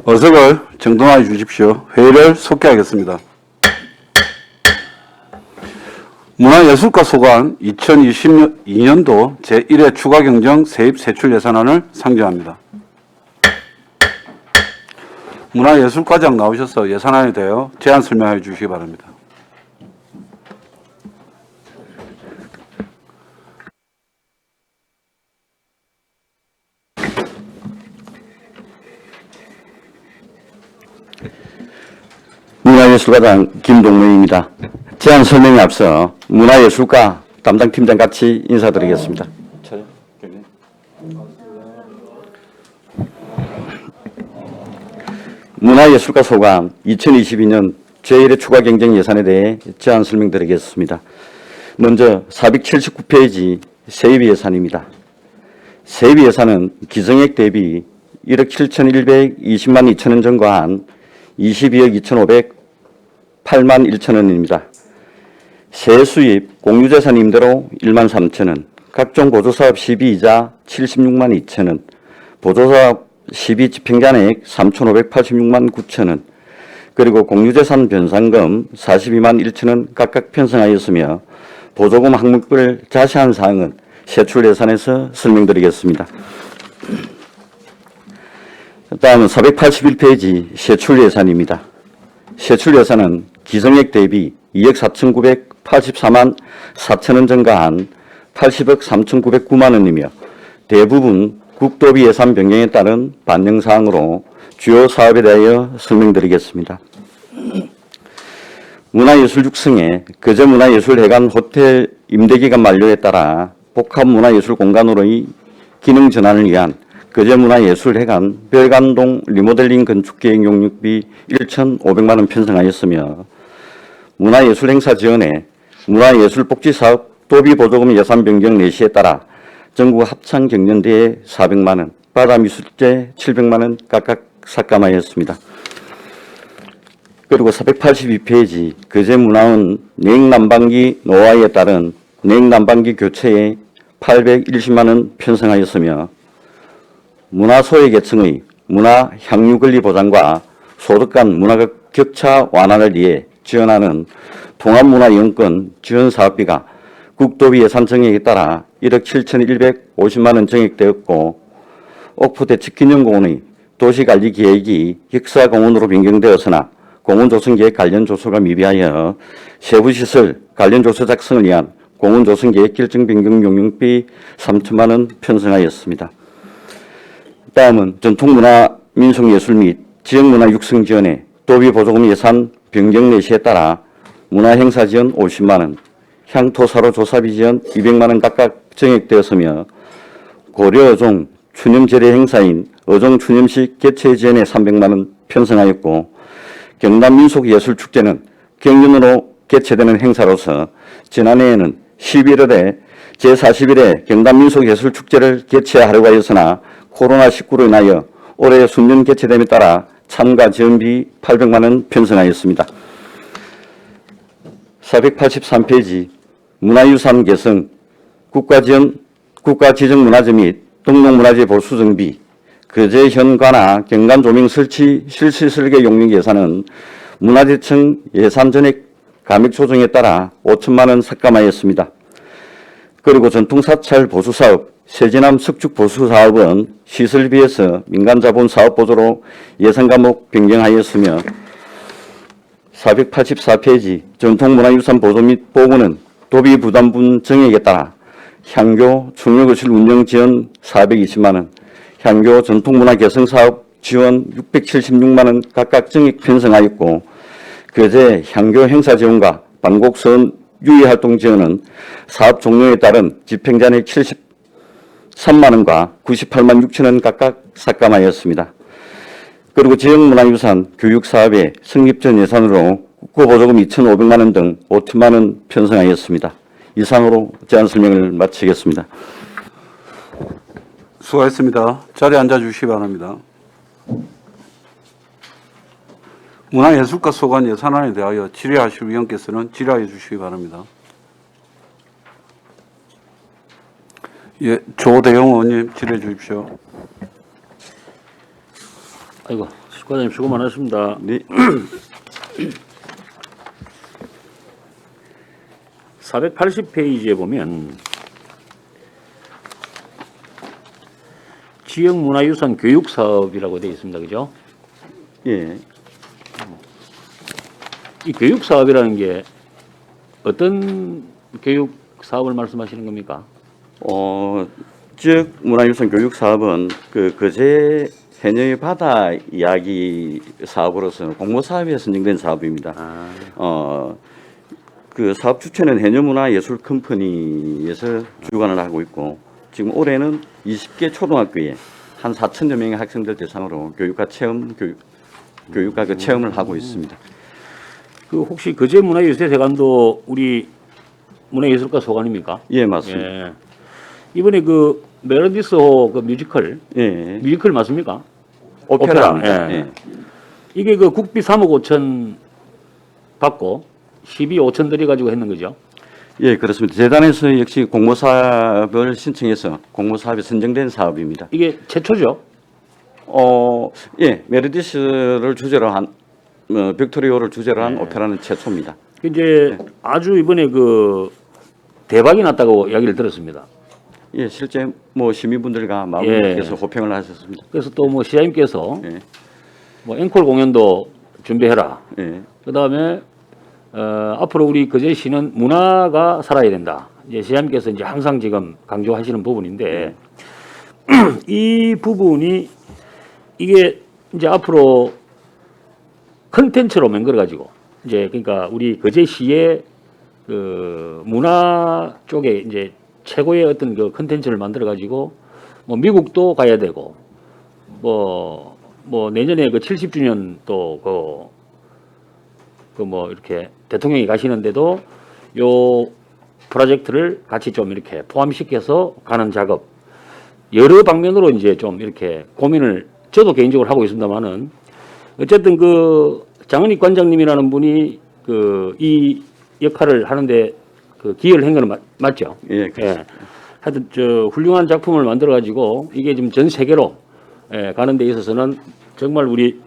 어석을 정돈하여 주십시오. 회의를 속개하겠습니다. 문화예술과 소관 2022년도 제1회 추가경정 세입세출예산안을 상정합니다. 문화예술과장 나오셔서 예산안에 대하여 제안 설명해 주시기 바랍니다. 문화예술과장 김동문입니다. 제안 설명에 앞서 문화예술과 담당팀장 같이 인사드리겠습니다. 문화예술과 소관 2022년 제1회 추가 경정 예산에 대해 제안 설명드리겠습니다. 먼저 479페이지 세입 예산입니다. 세입 예산은 기정액 대비 1억 7,120만 2천원 증가한 22억 2,508만 1천원입니다. 세수입 공유재산 임대료 1만 3천원, 각종 보조사업 시비이자 76만 2천원, 보조사업 시비 집행잔액 3,586만 9천원, 그리고 공유재산 변상금 42만 1천원 각각 편성하였으며 보조금 항목별 자세한 사항은 세출예산에서 설명드리겠습니다. 다음은 481페이지 세출예산입니다. 세출예산은 기정액 대비 2억 4,984만 4천원 증가한 80억 3,909만 원이며 대부분 국도비 예산 변경에 따른 반영사항으로 주요 사업에 대하여 설명드리겠습니다. 문화예술 육성에 거제문화예술회관 호텔 임대기간 만료에 따라 복합문화예술 공간으로의 기능 전환을 위한 거제문화예술회관 별관동 리모델링 건축계획 용역비 1,500만 원 편성하였으며 문화예술행사 지원에 문화예술복지사업 도비보조금 예산 변경 내시에 따라 전국 합창경연대회 400만 원, 바다미술제 700만 원 각각 삭감하였습니다. 그리고 482페이지 거제문화원 냉난방기 노화에 따른 냉난방기 교체에 810만 원 편성하였으며 문화소외계층의 문화향유권리 보장과 소득 간 문화적 격차 완화를 위해 지원하는 통합문화이용권 지원사업비가 국도비 예산 정액에 따라 1억 7,150만 원 정액되었고 옥포대측기념공원의 도시관리계획이 역사공원으로 변경되었으나 공원조성계획 관련 조서가 미비하여 세부시설 관련 조서 작성을 위한 공원조성계획 결정 변경 용역비 3천만 원 편성하였습니다. 다음은 전통문화민속예술 및 지역문화 육성 지원에 도비보조금 예산 변경 내시에 따라 문화행사 지원 50만 원, 향토사로 조사비 지원 200만 원 각각 정액되었으며 고려어종 추념제례 행사인 어종 추념식 개최 지원에 300만 원 편성하였고 경남민속예술축제는 경연으로 개최되는 행사로서 지난해에는 11월에 제41회 경남민속예술축제를 개최하려고 하였으나 코로나19로 인하여 올해 순년 개최됨에 따라 참가 지원비 800만 원 편성하였습니다. 483페이지 문화유산 개성 국가지정문화재 및 등록문화재 보수 정비 거제현관화 경관조명 설치 실시설계 용역 예산은 문화재청 예산 전액 감액 조정에 따라 5천만 원 삭감하였습니다. 그리고 전통사찰 보수사업 세진암 석축 보수사업은 시설비에서 민간자본 사업보조로 예산 과목 변경하였으며 484페이지 전통문화유산 보조 및 보호는 도비부담분 정액에 따라 향교 충역거실 운영 지원 420만 원, 향교 전통문화 개성사업 지원 676만 원 각각 정액 편성하였고 거제 향교 행사 지원과 방곡선 유의활동 지원은 사업 종료에 따른 집행잔액 73만 원과 98만 6천 원 각각 삭감하였습니다. 그리고 지역문화유산 교육사업의 성립 전 예산으로 국고보조금 2,500만 원 등 5천만 원 편성하였습니다. 이상으로 제안 설명을 마치겠습니다. 수고하셨습니다. 자리에 앉아주시기 바랍니다. 문화예술과 소관 예산안에 대하여 질의하실 위원께서는 질의해 주시기 바랍니다. 예, 조대영 의원님 질의해 주십시오. 아이고, 과장님 수고 많으셨습니다. 네. 480페이지에 보면 지역문화유산 교육사업이라고 되어 있습니다. 그죠? 예. 이 교육사업이라는 게 어떤 교육사업을 말씀하시는 겁니까? 지역 문화유산 교육 사업은 그 거제 해녀의 바다 이야기 사업으로서 공모 사업에 선정된 사업입니다. 그 사업 주체는 해녀문화예술 컴퍼니에서 주관을 하고 있고 지금 올해는 20개 초등학교에 한 4천여 명의 학생들 대상으로 교육과 그 체험을 하고 있습니다. 그 혹시 거제문화예술회관도 우리 문화예술과 소관입니까? 예, 맞습니다. 예. 이번에 그 메르디스호 그 뮤지컬 예. 맞습니까? 오페라. 예. 이게 그 국비 3억 5천 받고 12 5천 들여가지고 했는 거죠? 예, 그렇습니다. 재단에서 역시 공모 사업을 신청해서 공모 사업에 선정된 사업입니다. 이게 최초죠? 예, 메르디스를 주제로 한 빅토리오를 주제로 한 오페라는 최초입니다. 이제 아주 이번에 그 대박이 났다고 이야기를 들었습니다. 예, 실제 뭐 시민분들과 마음께서 호평을 하셨습니다. 그래서 또 뭐 시장님께서 예, 뭐 앵콜 공연도 준비해라. 예, 그 다음에 앞으로 우리 거제시는 문화가 살아야 된다. 이제 시장님께서 이제 항상 지금 강조하시는 부분인데 이 부분이 이게 이제 앞으로 컨텐츠로 만들어 가지고 이제 그러니까 우리 거제시의 그 문화 쪽에 이제 최고의 어떤 그 컨텐츠를 만들어 가지고 뭐 미국도 가야 되고 뭐 내년에 그 70주년 또 그 뭐 이렇게 대통령이 가시는데도 요 프로젝트를 같이 좀 이렇게 포함시켜서 가는 작업 여러 방면으로 이제 좀 이렇게 고민을 저도 개인적으로 하고 있습니다만은 어쨌든 그 장은익 관장님이라는 분이 그 이 역할을 하는데 그 기여를 한 거는 맞죠? 예, 그렇습니다. 하여튼 저 훌륭한 작품을 만들어 가지고 이게 지금 전 세계로 가는 데 있어서는 정말 우리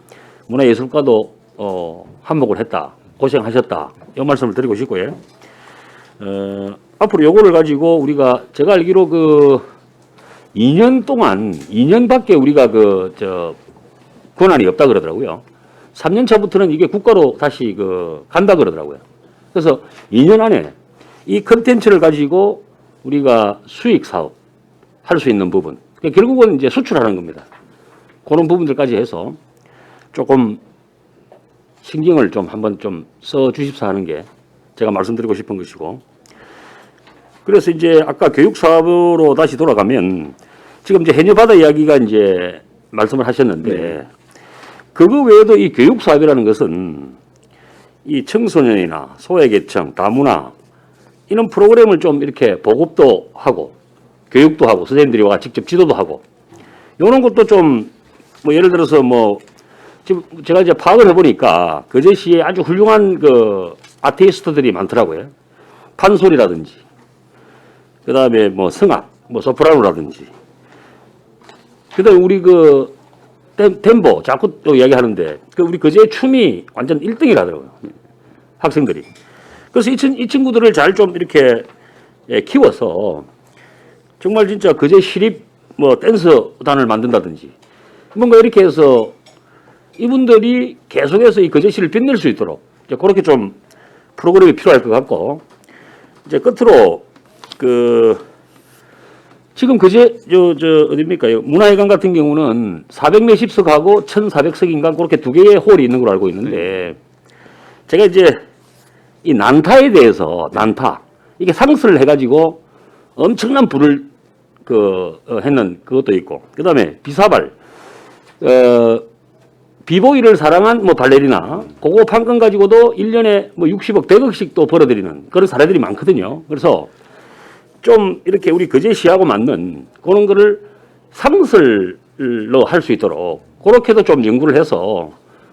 문화예술가도 한몫을 했다. 고생하셨다. 이 말씀을 드리고 싶고요. 앞으로 요거를 가지고 우리가 제가 알기로 그 2년 동안 2년밖에 우리가 권한이 없다 그러더라고요. 3년 차부터는 이게 국가로 다시 간다 그러더라고요. 그래서 2년 안에 이 컨텐츠를 가지고 우리가 수익 사업 할 수 있는 부분. 그러니까 결국은 이제 수출하는 겁니다. 그런 부분들까지 해서 조금 신경을 좀 한번 좀 써 주십사 하는 게 제가 말씀드리고 싶은 것이고. 그래서 이제 아까 교육 사업으로 다시 돌아가면 지금 이제 해녀바다 이야기가 이제 말씀을 하셨는데 그거 외에도 이 교육 사업이라는 것은 이 청소년이나 소외계층, 다문화 이런 프로그램을 좀 이렇게 보급도 하고 교육도 하고 선생님들이 와 직접 지도도 하고 이런 것도 좀 뭐 예를 들어서 뭐 지금 제가 이제 파악을 해보니까 거제시에 아주 훌륭한 그 아티스트들이 많더라고요. 판소리라든지 그 다음에 뭐 성악, 뭐 소프라노라든지 그 다음에 우리 그 템보 자꾸 또 이야기하는데 그 우리 거제 춤이 완전 1등이라더라고요. 학생들이. 그래서 이 친구들을 잘 좀 이렇게 키워서 정말 진짜 거제 시립 뭐 댄스단을 만든다든지 뭔가 이렇게 해서 이분들이 계속해서 이 거제시를 빛낼 수 있도록 이제 그렇게 좀 프로그램이 필요할 것 같고 이제 끝으로 지금 거제 어디입니까? 문화회관 같은 경우는 400몇십석하고 1,400석인가 그렇게 두 개의 홀이 있는 걸로 알고 있는데 제가 이제 이 난타에 대해서 이게 상스를 해가지고 엄청난 불을 했는 그것도 있고 그다음에 비사발 비보이를 사랑한 뭐 발레리나 그거 판권 가지고도 1년에 뭐 60억 100억씩 또 벌어들이는 그런 사례들이 많거든요. 그래서 좀 이렇게 우리 거제시하고 맞는 그런 거를 상설로 할 수 있도록 그렇게도 좀 연구를 해서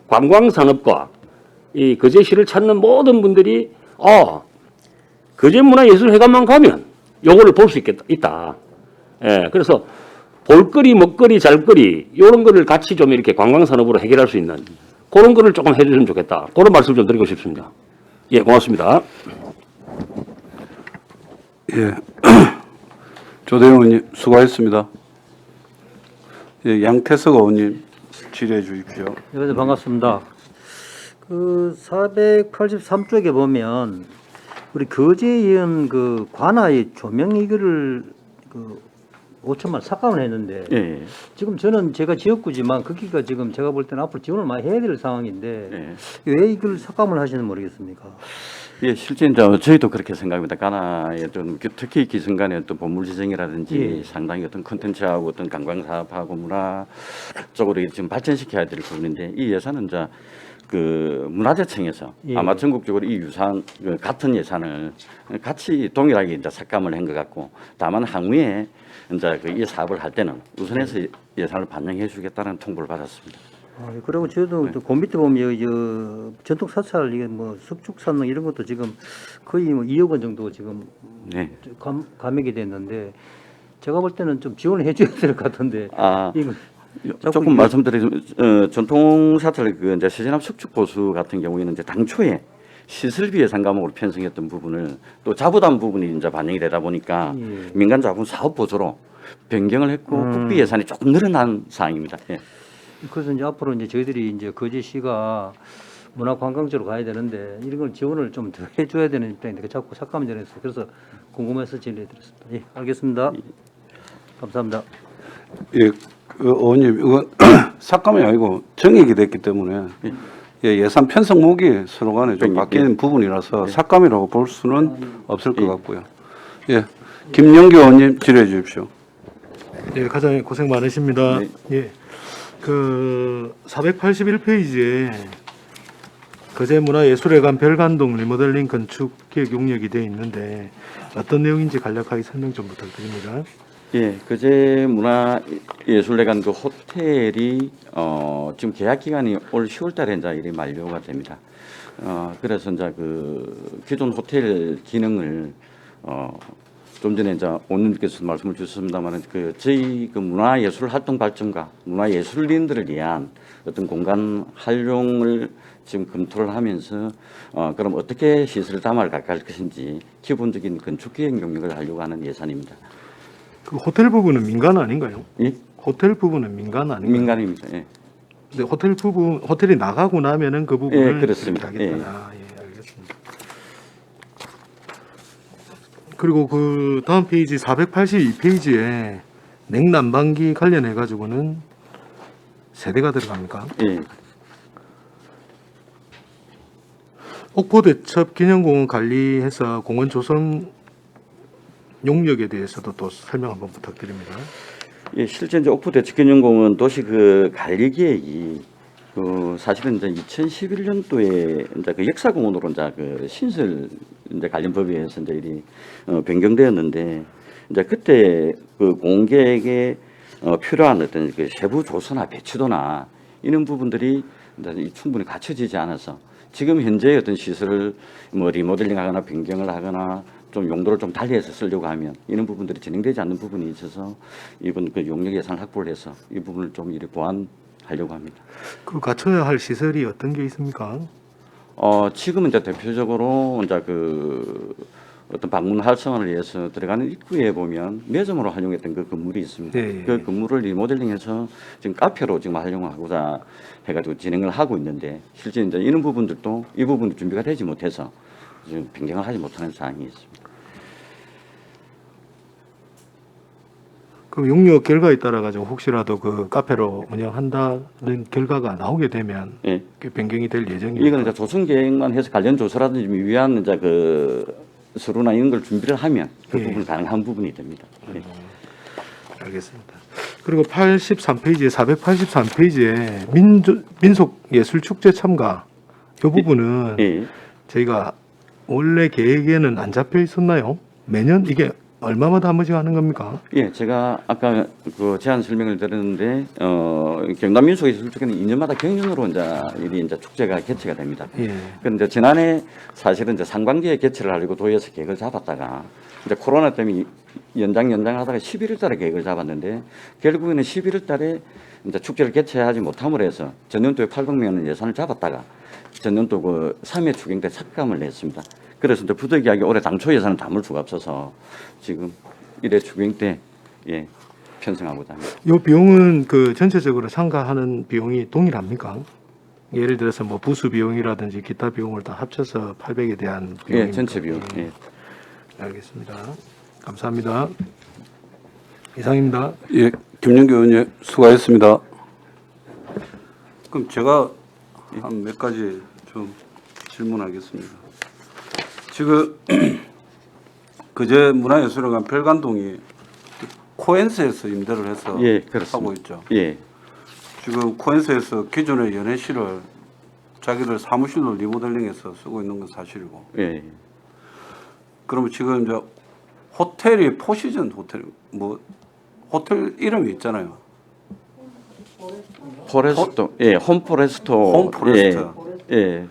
관광산업과 이 거제시를 찾는 모든 분들이 거제문화예술회관만 가면 요거를 볼 수 있다. 예, 그래서 볼거리, 먹거리, 잘거리 이런 거를 같이 좀 이렇게 관광산업으로 해결할 수 있는 그런 거를 조금 해주시면 좋겠다. 그런 말씀 좀 드리고 싶습니다. 예, 고맙습니다. 예. 조대영 의원님 수고하셨습니다. 예, 양태석 의원님 질의해 주십시오. 네, 반갑습니다. 그 483쪽에 보면 우리 거제의원 그 관아의 조명 이거를 그 5천만 삭감을 했는데 예, 지금 저는 제가 지역구지만 거기가 지금 제가 볼 때는 앞으로 지원을 많이 해야 될 상황인데 예. 왜 이걸 삭감을 하시는지 모르겠습니까? 예, 실제 이제 저희도 그렇게 생각합니다. 가나의 좀 특히 기승간의 어떤 보물 지정이라든지 예. 상당히 어떤 콘텐츠하고 어떤 관광 사업하고 문화 쪽으로 지금 발전시켜야 될 부분인데 이 예산은 이제 그 문화재청에서 예. 아마 전국적으로 이 유산 그 같은 예산을 같이 동일하게 이제 삭감을 한 것 같고 다만 향후에 이제 그 이 사업을 할 때는 우선해서 예산을 반영해 주겠다는 통보를 받았습니다. 그리고 저도 그 밑에 보면 저 전통 사찰 이게 뭐 석축산릉 이런 것도 지금 거의 뭐 2억 원 정도 지금 네. 감액이 됐는데 제가 볼 때는 좀 지원을 해줘야 될 것 같은데 아, 이거 자꾸 조금 이게- 말씀드리면 전통 사찰 그 이제 세진암 석축 보수 같은 경우에는 이제 당초에 시설비 예산 과목으로 편성했던 부분을 또 자부담 부분이 이제 반영이 되다 보니까 예. 민간 자본 사업 보조로 변경을 했고 국비 예산이 조금 늘어난 사항입니다. 예. 그래서 이제 앞으로 이제 저희들이 이제 거제시가 문화관광지로 가야 되는데 이런 걸 지원을 좀 더 해줘야 되는 입장인데 자꾸 삭감이 되어서 그래서 궁금해서 질의드렸습니다. 예, 알겠습니다. 감사합니다. 예, 그 의원님 이건 삭감이 아니고 정액이 됐기 때문에 예, 예산 편성목이 서로 간에 좀 바뀌는 부분이라서 삭감이라고 볼 수는 없을 것 같고요. 예, 김영규 의원님 질의해 주십시오. 예, 과장님 고생 많으십니다. 네. 예. 그 481페이지에 거제문화예술회관 별관동 리모델링 건축 계획 용역이 되어 있는데 어떤 내용인지 간략하게 설명 좀 부탁드립니다. 예, 그제 문화예술회관 그 호텔이 지금 계약 기간이 올 10월달에 이제 일이 만료가 됩니다. 그래서 이제 그 기존 호텔 기능을 좀 전에 이제 원님께서 말씀을 주셨습니다만 그 저희 그 문화예술 활동 발전과 문화예술인들을 위한 어떤 공간 활용을 지금 검토를 하면서 그럼 어떻게 시설을 담아 갈 것인지 기본적인 건축 계획 용역을 하려고 하는 예산입니다. 그 호텔 부분은 민간 아닌가요? 예? 호텔 부분은 민간 아닌가요? 민간입니다. 예. 근데 호텔 부분 호텔이 나가고 나면은 그 부분을 예, 그렇습니다. 이렇게 하겠다. 아, 예, 알겠습니다. 그리고 그 다음 페이지 482페이지에 냉난방기 관련해 가지고는 세대가 들어갑니까? 예. 옥포대첩 기념공원 관리해서 공원 조성 용역에 대해서도 또 설명 한번 부탁드립니다. 예, 실제 이제 옥포 대축기념공원 도시 그 관리 계획이 그 사실은 이제 2011년도에 이제 그 역사공원으로 이제 그 신설 이제 관련 법에 의해서 이제 일이 변경되었는데 이제 그때 그 공원 계획에 필요한 어떤 그 세부 조서나 배치도나 이런 부분들이 이제 충분히 갖춰지지 않아서 지금 현재 어떤 시설을 뭐 리모델링하거나 변경을 하거나 좀 용도를 좀 달리해서 쓰려고 하면 이런 부분들이 진행되지 않는 부분이 있어서 이번 그 용역 예산을 확보를 해서 이 부분을 좀 이렇게 보완하려고 합니다. 그 갖춰야 할 시설이 어떤 게 있습니까? 지금은 이제 대표적으로 이제 그 어떤 방문 활성화를 위해서 들어가는 입구에 보면 매점으로 활용했던 그 건물이 있습니다. 예, 예. 그 건물을 리모델링해서 지금 카페로 지금 활용하고자 해가지고 진행을 하고 있는데 실제 이제 이런 부분들도 이 부분도 준비가 되지 못해서 지금 변경을 하지 못하는 사항이 있습니다. 그 용역 결과에 따라 가지고 혹시라도 그 카페로 운영한다는 결과가 나오게 되면 예. 그 변경이 될 예정입니다. 이건 이제 조성 계획만 해서 관련 조사라든지 위한 이제 그 서류나 이런 걸 준비를 하면 그 예. 부분 가능한 부분이 됩니다. 예. 알겠습니다. 그리고 83페이지에 483페이지에 민속예술축제 참가 이 부분은 예. 저희가 원래 계획에는 안 잡혀 있었나요? 매년 이게 얼마마다 한 번씩 하는 겁니까? 예, 제가 아까 그 제안 설명을 드렸는데 경남 민속예술축제는 2년마다 경연으로 이제 축제가 개최가 됩니다. 예. 그런데 지난해 사실은 이제 상반기에 개최를 하려고 도에서 계획을 잡았다가 이제 코로나 때문에 연장하다가 11월 달에 계획을 잡았는데 결국에는 11월 달에 이제 축제를 개최하지 못함으로 해서 전년도에 800만 원 예산을 잡았다가 전년도 그 3회 추경 때 삭감을 냈습니다. 그래서 이제 부득이하게 올해 당초 예산을 담을 수가 없어서 지금 1회 추경 때 예, 편성하고자 합니다. 이 비용은 그 전체적으로 참가하는 비용이 동일합니까? 예를 들어서 뭐 부수 비용이라든지 기타 비용을 다 합쳐서 800에 대한 비용입니까? 예, 전체 비용. 예. 알겠습니다. 감사합니다. 이상입니다. 예, 김영규 의원님 수고하셨습니다. 그럼 제가 한 몇 가지 좀 질문하겠습니다. 지금 그제 문화예술회관 별관동이 코엔스에서 임대를 해서 예, 그렇습니다. 하고 있죠. 예. 지금 코엔스에서 기존의 연회실을 자기들 사무실로 리모델링해서 쓰고 있는 건 사실이고. 예. 그러면 지금 이제 호텔이 포시즌 호텔 뭐 호텔 이름이 있잖아요. 포레스토. 예, 홈포레스토. 홈포레스트. 예. 예.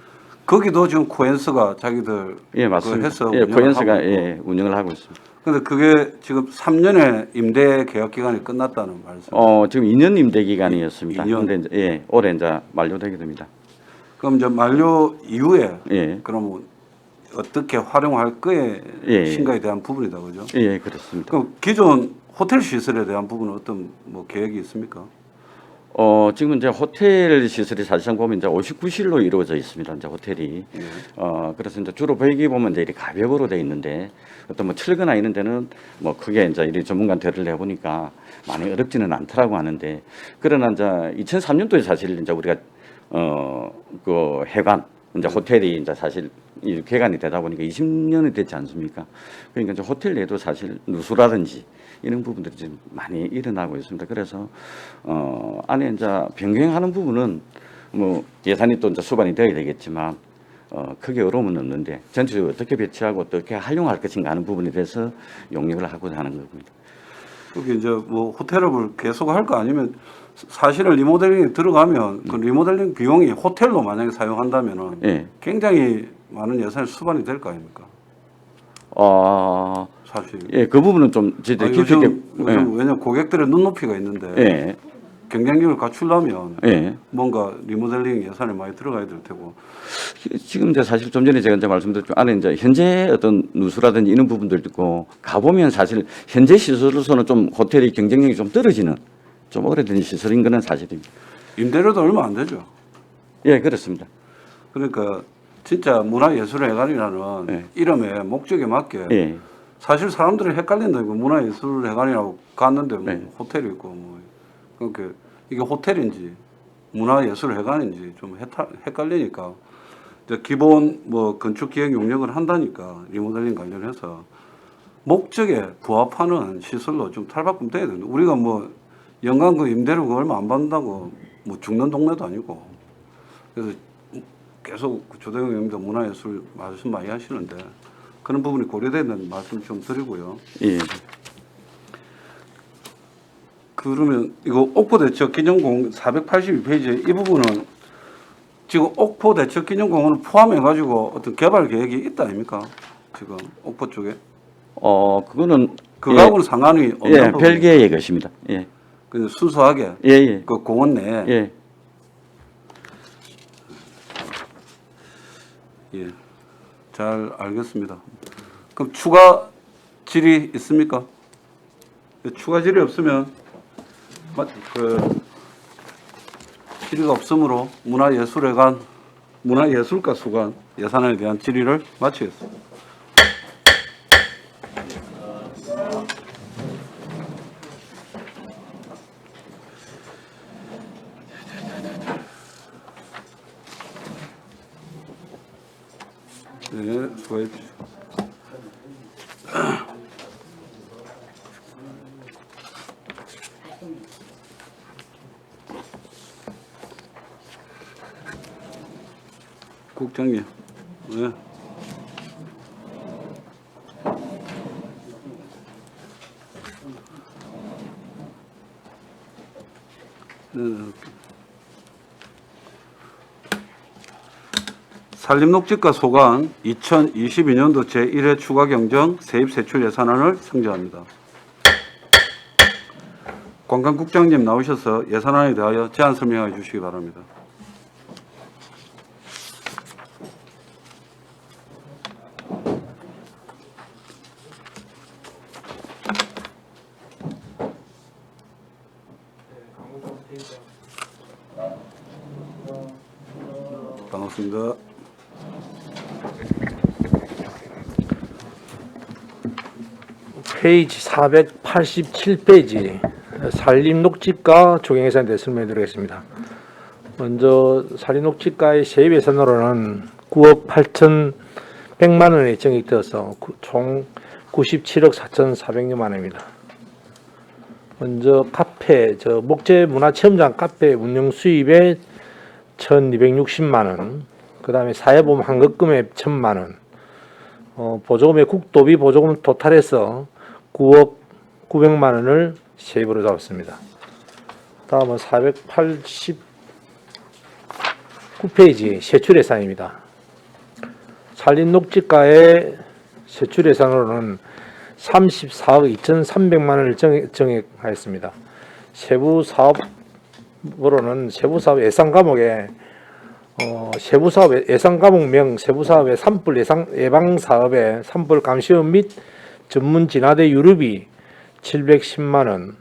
거기도 지금 코엔스가 자기들 예, 맞습니다. 그 해서 예, 운영을 포엔스가 하고 있고. 예, 운영을 하고 있습니다. 근데 그게 지금 3년의 임대 계약 기간이 끝났다는 말씀. 지금 2년 임대 기간이었습니다. 2년. 근데 이제 예, 올해 이제 만료되게 됩니다. 그럼 이제 만료 이후에 예. 그러면 어떻게 활용할 거에 예. 신가에 대한 부분이다, 그죠? 예, 그렇습니다. 그럼 기존 호텔 시설에 대한 부분은 어떤 뭐 계획이 있습니까? 지금 이제 호텔 시설이 사실상 보면 이제 59실로 이루어져 있습니다. 이제 호텔이. 예. 그래서 이제 주로 배기 보면 이제 이렇게 가벽으로 돼 있는데 어떤 뭐 철거나 이런 데는 뭐 크게 이제 이 전문가 대를 해보니까 많이 어렵지는 않더라고 하는데 그러나 이제 2003년도에 사실 이제 우리가 그 해관 이제 호텔이 이제 사실 이 개관이 되다 보니까 20년이 됐지 않습니까? 그러니까 이제 호텔 내도 사실 누수라든지 이런 부분들이 지금 많이 일어나고 있습니다. 그래서 안에 이제 변경하는 부분은 뭐 예산이 또 이제 수반이 되어야 되겠지만 크게 어려움은 없는데 전체적으로 어떻게 배치하고 어떻게 활용할 것인가 하는 부분에 대해서 용역을 하고자 하는 겁니다. 그게 이제 뭐 호텔업을 계속 할 거 아니면 사실은 리모델링에 들어가면 그 리모델링 비용이 호텔로 만약에 사용한다면은 예. 굉장히 많은 예산이 수반이 될 거 아닙니까? 사실. 예, 그 부분은 좀 저희들이 깊이 있게 요즘 왜냐 고객들의 눈높이가 있는데 예. 경쟁력을 갖추려면 예. 뭔가 리모델링 예산이 많이 들어가야 될 테고. 지금 이제 사실 좀 전에 제가 이제 말씀드렸죠. 안에 이제 현재 어떤 누수라든지 이런 부분들도 있고 가보면 사실 현재 시설로서는 좀 호텔이 경쟁력이 좀 떨어지는 좀 오래된 시설인 거는 사실입니다. 임대료도 얼마 안 되죠. 예, 그렇습니다. 그러니까 진짜 문화예술회관이라는 예. 이름의 목적에 맞게 예. 사실 사람들이 헷갈린다. 이거 문화예술회관이라고 갔는데 뭐 네. 호텔이 있고 뭐 그러니까 이게 호텔인지 문화예술회관인지 좀 헷갈리니까 이제 기본 뭐 건축기획 용역을 한다니까 리모델링 관련해서 목적에 부합하는 시설로 좀 탈바꿈 돼야 된다. 우리가 뭐 연간 그 임대료 그거 얼마 안 받는다고 뭐 죽는 동네도 아니고 그래서 계속 조대영 의원님도 문화예술 말씀 많이 하시는데 그런 부분이 고려되는 말씀 좀 드리고요. 예. 그러면 이거 옥포대첩 기념공 482페이지 이 부분은 지금 옥포대첩 기념공원을 포함해가지고 어떤 개발 계획이 있다 아닙니까? 지금 옥포 쪽에 그거는 그거하고는 상관이 없는 예, 부분. 별개의 것입니다. 예. 그냥 순수하게 예, 예. 그 공원 내에 예. 예, 잘 알겠습니다. 그럼 추가 질의 있습니까? 추가 질의 없으면 그 질의가 없으므로 문화예술회관, 문화예술가 수관 예산에 대한 질의를 마치겠습니다. 네, 수고해 주십시오. 국장님, 네. 산림녹지과 소관 2022년도 제1회 추가경정 세입세출 예산안을 상정합니다. 관광국장님 나오셔서 예산안에 대하여 제안 설명해 주시기 바랍니다. 반갑습니다. 페이지 487페이지 산림녹지과 조경예산에 대해 설명드리겠습니다. 먼저 산림녹지과의 세입 예산으로는 9억 8,100만 원이 정액되어서 총 97억 4,400여만 원입니다. 먼저 카페, 목재문화체험장 카페 운영 수입에 1,260만 원, 그 다음에 사회보험 환급금액 1,000만 원, 보조금의 국도비 보조금 토탈해서 9억 900만 원을 세입으로 잡았습니다. 다음은 489페이지 세출 예산입니다. 산림녹지과의 세출 예산으로는 34억 2,300만 원을 정액하였습니다. 세부 사업으로는 세부 사업 예산 과목에 세부 사업 예산 과목명 세부 사업의 산불 예방 사업의 산불 감시원 및 전문 진화대 유류비 710만 원,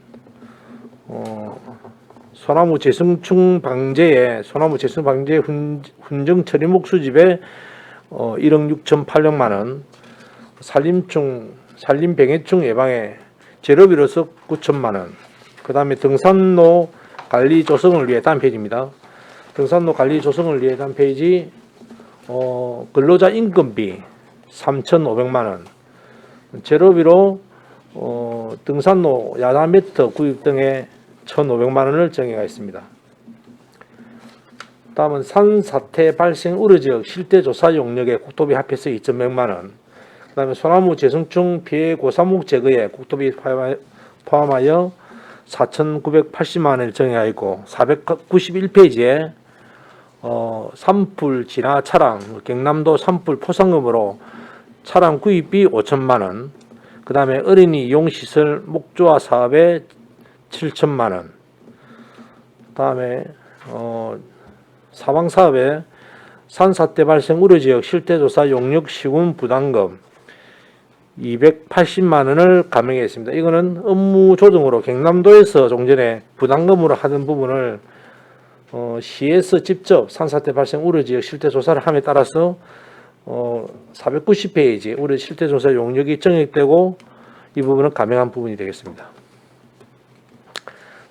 소나무 재성충 방제에 훈정 처리목 수집에 1억 6,800만 원, 산림병해충 예방에 재료비로서 9천만 원, 그 다음에 등산로 관리 조성을 위해 다음 페이지입니다. 등산로 관리 조성을 위해 다음 페이지 근로자 인건비 3,500만 원, 재료비로 등산로 야단 매트 구입 등에 1,500만 원을 정액하였습니다. 다음은 산사태 발생 우려지역 실태조사 용역에 국토비 합해서 2,100만 원, 그 다음에 소나무 재성충 피해 고사목 제거에 국토비 포함하여 4,980만 원을 정액하였고, 491페이지에 산불 진화 차량 경남도 산불 포상금으로 차량 구입비 5천만 원, 그 다음에 어린이 이용시설 목조화 사업에 7천만 원, 그 다음에 사방사업에 산사태 발생 우려지역 실태조사 용역 시군 부담금 280만 원을 감액했습니다. 이거는 업무 조정으로 경남도에서 종전에 부담금으로 하던 부분을 시에서 직접 산사태 발생 우려지역 실태조사를 함에 따라서 490페이지 우려 실태조사 용역이 정액되고 이 부분은 감액한 부분이 되겠습니다.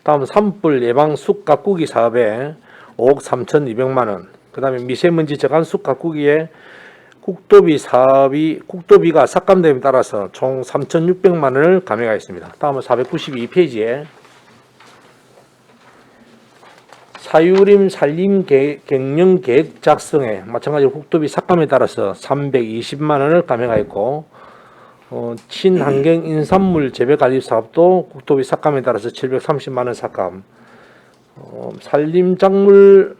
다음 산불 예방 숲 가꾸기 사업에 5억 3,200만 원, 그 다음에 미세먼지 저감 숲 가꾸기에 국도비가 삭감됨에 따라서 총 3,600만 원을 감액하였습니다. 다음은 492페이지에 사유림 산림 경영 계획 작성에 마찬가지로 국도비 삭감에 따라서 320만 원을 감액하였고, 친환경 인산물 재배 관리 사업도 국도비 삭감에 따라서 730만 원 삭감, 산림작물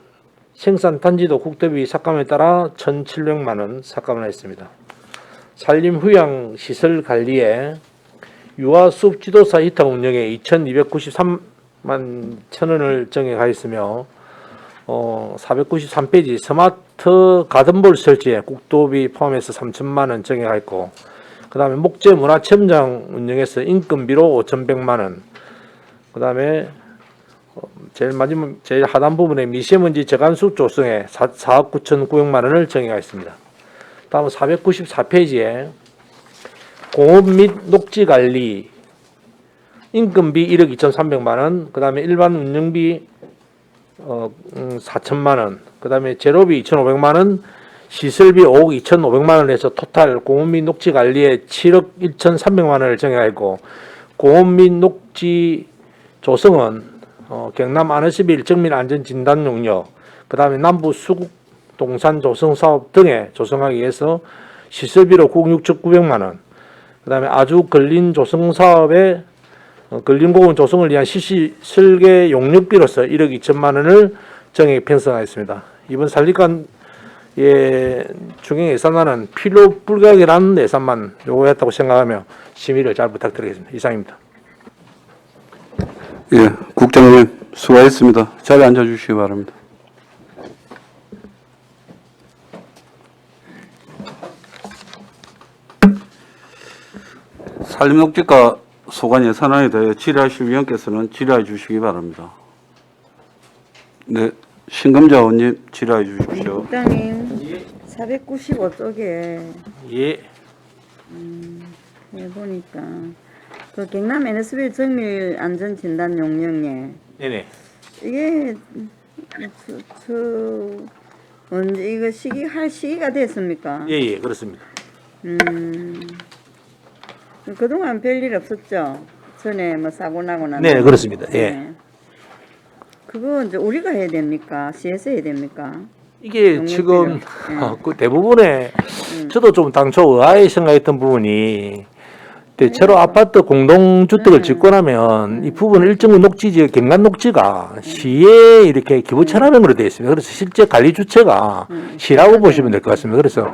생산 단지도 국도비 삭감에 따라 1,700만 원 삭감을 했습니다. 산림휴양 시설 관리에 유아숲 지도사 히터 운영에 2,293만 1,000원을 정액하였으며, 493페이지 스마트 가든볼 설치에 국도비 포함해서 3천만 원 정액하였고, 그 다음에 목재 문화체험장 운영에서 인건비로 5,100만 원, 그 다음에 제일 하단 부분에 미세먼지 저감수 조성에 4억 9,900만 원을 정액하였습니다. 다음 494페이지에 공업 및 녹지 관리 인건비 1억 2,300만 원, 그 다음에 일반 운영비 4천만 원, 그 다음에 재료비 2,500만 원, 시설비 5억 2,500만 원을 해서 토탈 공업 및 녹지 관리에 7억 1,300만 원을 정액하였고, 공업 및 녹지 조성은 경남 안으시빌 정밀 안전 진단 용역, 그 다음에 남부 수국 동산 조성 사업 등에 조성하기 위해서 시설비로 9억 6,900만 원, 그 다음에 아주 근린 조성 사업에 근린공원 조성을 위한 실시 설계 용역비로서 1억 2천만 원을 정액 편성하였습니다. 이번 산림관 중앙 예산안은 필요 불가결한 예산만 요구했다고 생각하며 심의를 잘 부탁드리겠습니다. 이상입니다. 예, 국장님 수고하셨습니다. 자리에 앉아주시기 바랍니다. 산림녹지과 소관 예산안에 대해 질의하실 위원께서는 질의해 주시기 바랍니다. 네, 신금자 의원님 질의해 주십시오. 국장님 495쪽에 예. 해보니까 그 경남 NSB 정밀 안전 진단 용역에 네네. 이게 언제 이거 할 시기가 됐습니까? 예, 그렇습니다. 그동안 별일 없었죠. 전에 뭐 사고 나고 나면. 네, 그렇습니다. 예. 네. 그거 이제 우리가 해야 됩니까? 시에서 해야 됩니까? 이게 용역비를. 지금 예. 그 대부분의 저도 좀 당초 의아해 생각했던 부분이 대체로 아파트 공동주택을 짓고 나면 이 부분은 일정 녹지, 경관 녹지가 시에 이렇게 기부 체납형으로 되어 있습니다. 그래서 실제 관리 주체가 시라고 보시면 될 것 같습니다. 그래서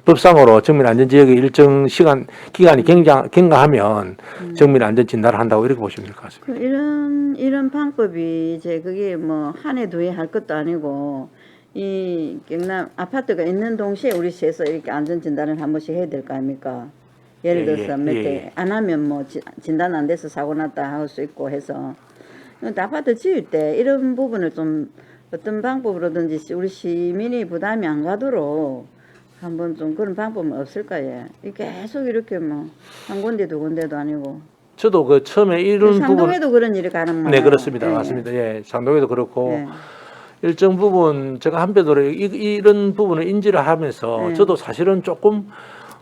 법상으로 정밀안전지역의 일정 시간, 기간이 경과하면 정밀안전 진단을 한다고 이렇게 보시면 될 것 같습니다. 그 이런 방법이 이제 그게 뭐 한 해 두 해 할 것도 아니고 이 경남 아파트가 있는 동시에 우리 시에서 이렇게 안전 진단을 한 번씩 해야 될 거 아닙니까? 예를 들어서 몇 대 안 하면 뭐 진단 안 돼서 사고 났다 할 수 있고 해서 아파트 지을 때 이런 부분을 좀 어떤 방법으로든지 우리 시민이 부담이 안 가도록 한번 좀 그런 방법은 없을까요? 계속 이렇게 뭐 한 군데 두 군데도 아니고 저도 그 처음에 이런 부분 상동에도 그런 일이 가는 네, 그렇습니다. 맞습니다. 예, 상동에도 그렇고 네. 일정 부분 제가 한편으로 이런 부분을 인지를 하면서 네. 저도 사실은 조금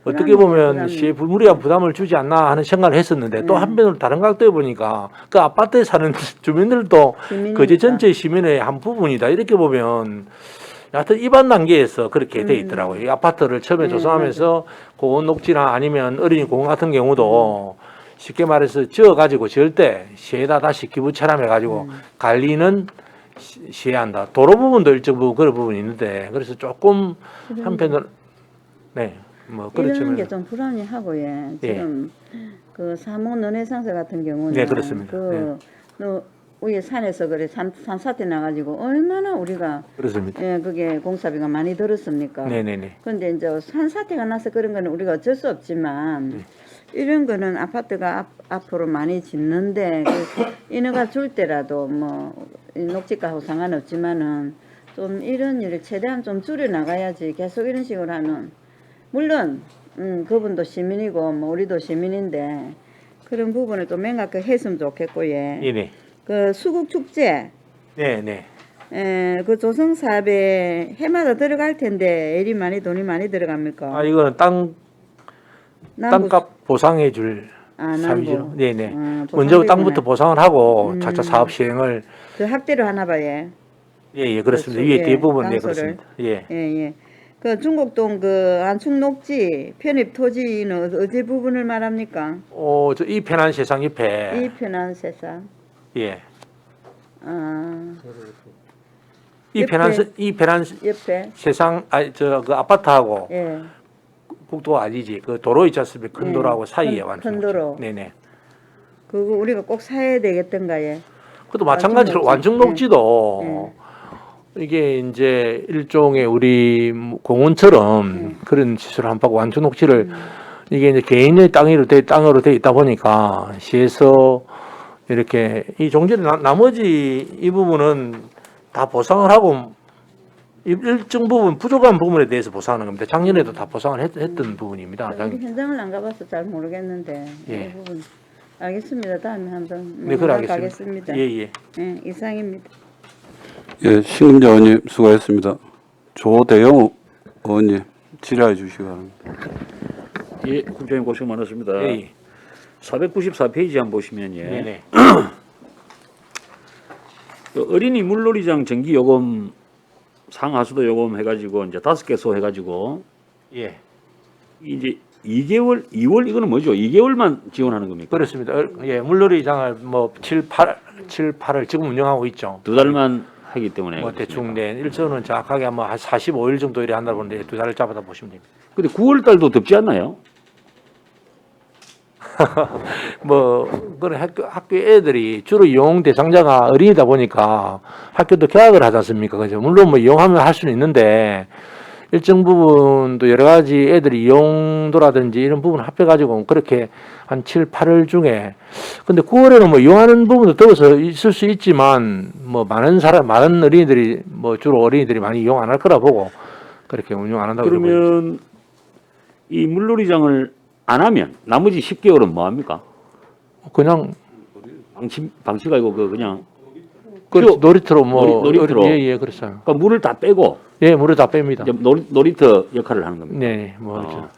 어떻게 부담이죠, 보면 부담이. 시에 무리한 부담을 주지 않나 하는 생각을 했었는데 또 한편으로 다른 각도에 보니까 그 아파트에 사는 주민들도 시민이니까. 거제 전체 시민의 한 부분이다 이렇게 보면 하여튼 입안 단계에서 그렇게 돼 있더라고요. 이 아파트를 처음에 조성하면서 공원 녹지나 아니면 어린이 공원 같은 경우도 쉽게 말해서 지어가지고 지을 때 시에다 다시 기부 체납해가지고 관리는 시에 한다. 도로 부분도 일정 부분 그런 부분이 있는데 그래서 조금 한편으로 네. 뭐 이러는 그렇지만 게 좀 불안해하고 지금 그 사모 논해상서 같은 경우는 네, 그렇습니다. 그 위에 산에서 그래 산사태 나가지고 얼마나 우리가 그렇습니다. 그게 공사비가 많이 들었습니까? 네네네. 근데 이제 산사태가 나서 그런 거는 우리가 어쩔 수 없지만 이런 거는 아파트가 앞으로 많이 짓는데 그 인허가 줄 때라도 뭐 녹지가하고 상관없지만은 좀 이런 일을 최대한 좀 줄여 나가야지 계속 이런 식으로 하면 물론 그분도 시민이고 뭐 우리도 시민인데 그런 부분을 좀 명확하게 했으면 좋겠고 네네. 그 수국 축제 네네. 그 조성 사업에 해마다 들어갈 텐데 돈이 많이 들어갑니까? 아 이거는 땅값 보상해 줄 남부. 사업이죠. 네네. 먼저 보상비구나. 땅부터 보상을 하고 차차 사업 시행을 그 학대로 하나 봐요. 예 그렇습니다. 그렇죠. 위에 예, 대부분 네 땅소를. 그렇습니다. 예. 예. 그 중곡동 그 안축녹지 편입 토지는 어디 부분을 말합니까? 저 이 편한 세상 옆에 이 편한 세상. 예. 이 옆에. 편한 옆에. 세상 그 아파트하고 예. 국도 아니지 그 도로 있지 않습니까? 큰 네. 도로하고 사이에 큰 완충. 도로. 네네. 그거 우리가 꼭 사야 되겠던가요? 그것도 마찬가지로 완충 녹지도 이게 이제 일종의 우리 공원처럼 그런 시설을 한번 완충 녹지를 이게 이제 개인의 땅으로 돼 있다 보니까 시에서 이렇게 이 종지를 나머지 이 부분은 다 보상을 하고 일정 부분 부족한 부분에 대해서 보상하는 겁니다. 작년에도 다 보상을 했던 부분입니다. 우리 현장을 안 가봐서 잘 모르겠는데 예. 이 부분 알겠습니다. 다음에 한번 네, 그래 가겠습니다. 예. 예, 이상입니다. 예, 신금자 의원님 수고하셨습니다. 조대영 의원님 질의해 주시기 바랍니다. 예, 국장님 고생 많았습니다. 예. 494페이지 한번 보시면 네네. 그 어린이 물놀이장 전기 요금 상하수도 요금 해가지고 이제 5개소 해가지고 예. 이제 2개월, 2월 이거는 뭐죠? 2개월만 지원하는 겁니까? 그렇습니다. 예, 물놀이장을 뭐 7, 8을 지금 운영하고 있죠. 2달만 하기 때문에. 뭐 대충 네, 일정은 정확하게 한 45일 정도 이래 한다고 보는데 2달을 잡아다 보시면 됩니다. 근데 9월 달도 덥지 않나요? 뭐 그런 학교 애들이 주로 이용 대상자가 어린이다 보니까 학교도 개학을 하지 않습니까? 그죠? 물론 뭐 이용하면 할 수는 있는데 일정 부분도 여러 가지 애들이 이용도라든지 이런 부분 합해가지고 그렇게 한 7, 8월 중에 근데 9월에는 뭐 이용하는 부분도 더워서 있을 수 있지만 뭐 많은 어린이들이 뭐 주로 어린이들이 많이 이용 안 할 거라 보고 그렇게 운영 안 한다고 그러면 이 물놀이장을 안 하면 나머지 10개월은 뭐 합니까? 그냥 방치가 아니고 그냥 놀이터로 뭐 놀이터로. 예, 그렇죠. 그러니까 물을 다 빼고 예, 물을 다 뺍니다. 이제 놀이터 역할을 하는 겁니다. 네, 뭐 그렇죠.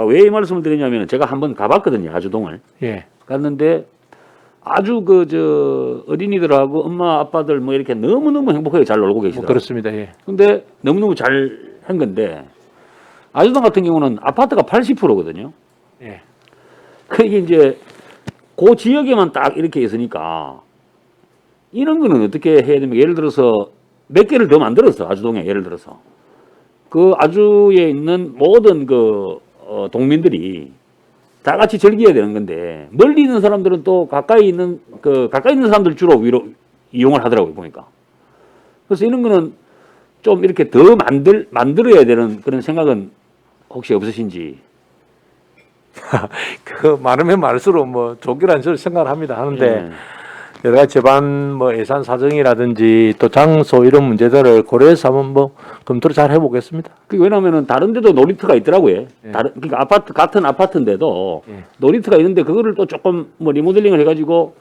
왜 이 말씀을 드리냐면 제가 한번 가봤거든요. 아주동을 예. 갔는데 아주 어린이들하고 엄마 아빠들 뭐 이렇게 너무너무 행복하게 잘 놀고 뭐 계시더라고요. 그렇습니다. 예. 근데 너무너무 잘 한 건데 아주동 같은 경우는 아파트가 80%거든요. 예. 그게 이제 그 지역에만 딱 이렇게 있으니까 이런 거는 어떻게 해야 됩니까? 예를 들어서 몇 개를 더 만들었어. 아주동에 예를 들어서 그 아주에 있는 모든 동민들이 다 같이 즐겨야 되는 건데 멀리 있는 사람들은 또 가까이 있는 사람들 주로 이용을 하더라고요 보니까. 그래서 이런 거는 좀 이렇게 더 만들어야 되는 그런 생각은 혹시 없으신지? 그 많으면 많을수록 뭐 좋기란 저를 생각을 합니다. 하는데 예. 여러 가지 제반 뭐 예산 사정이라든지 또 장소 이런 문제들을 고려해서 한번 뭐 검토를 잘 해보겠습니다. 왜냐하면은 다른 데도 놀이터가 있더라고요. 그러니까 같은 아파트인데도 놀이터가 있는데 그거를 또 조금 뭐 리모델링을 해가지고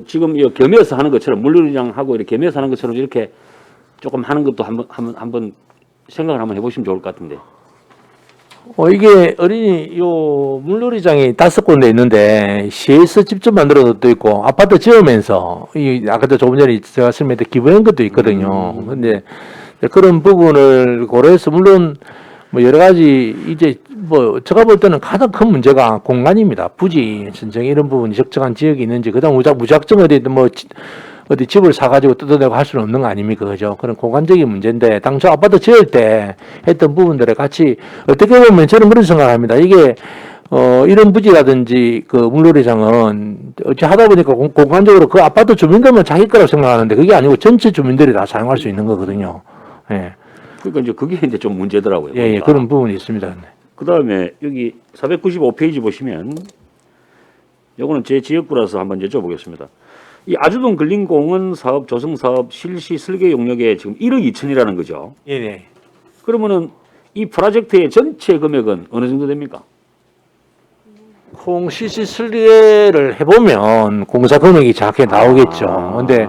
지금 이 겸해서 하는 것처럼 물놀이장하고 이렇게 겸해서 하는 것처럼 이렇게 조금 하는 것도 한번 생각을 한번 해보시면 좋을 것 같은데. 이게 요 물놀이장이 5군데 있는데 시에서 직접 만들어서 또 있고 아파트 지으면서 아까도 조금 전에 제가 설명했던 기부한 것도 있거든요. 근데 그런 부분을 고려해서 물론 뭐 여러 가지 이제 뭐 제가 볼 때는 가장 큰 문제가 공간입니다. 부지 선정 이런 부분이 적정한 지역이 있는지 그다음 무작정 어디 집을 사가지고 뜯어내고 할 수는 없는 거 아닙니까? 그죠? 그런 공간적인 문제인데, 당초 아파트 지을 때 했던 부분들을 같이, 어떻게 보면 저는 그런 생각을 합니다. 이게, 이런 부지라든지 그 물놀이장은 어찌 하다 보니까 공간적으로 그 아파트 주민들만 자기 거라고 생각하는데 그게 아니고 전체 주민들이 다 사용할 수 있는 거거든요. 예. 그러니까 이제 그게 이제 좀 문제더라고요. 예, 예, 그런 부분이 있습니다. 그 다음에 여기 495페이지 보시면, 요거는 제 지역구라서 한번 여쭤보겠습니다. 이 아주동 근린공원 사업 조성 사업 실시 설계 용역에 지금 1억 2천이라는 거죠. 예, 예. 그러면은 이 프로젝트의 전체 금액은 어느 정도 됩니까? CC 설계를 해보면 공사 금액이 정확히 나오겠죠. 근데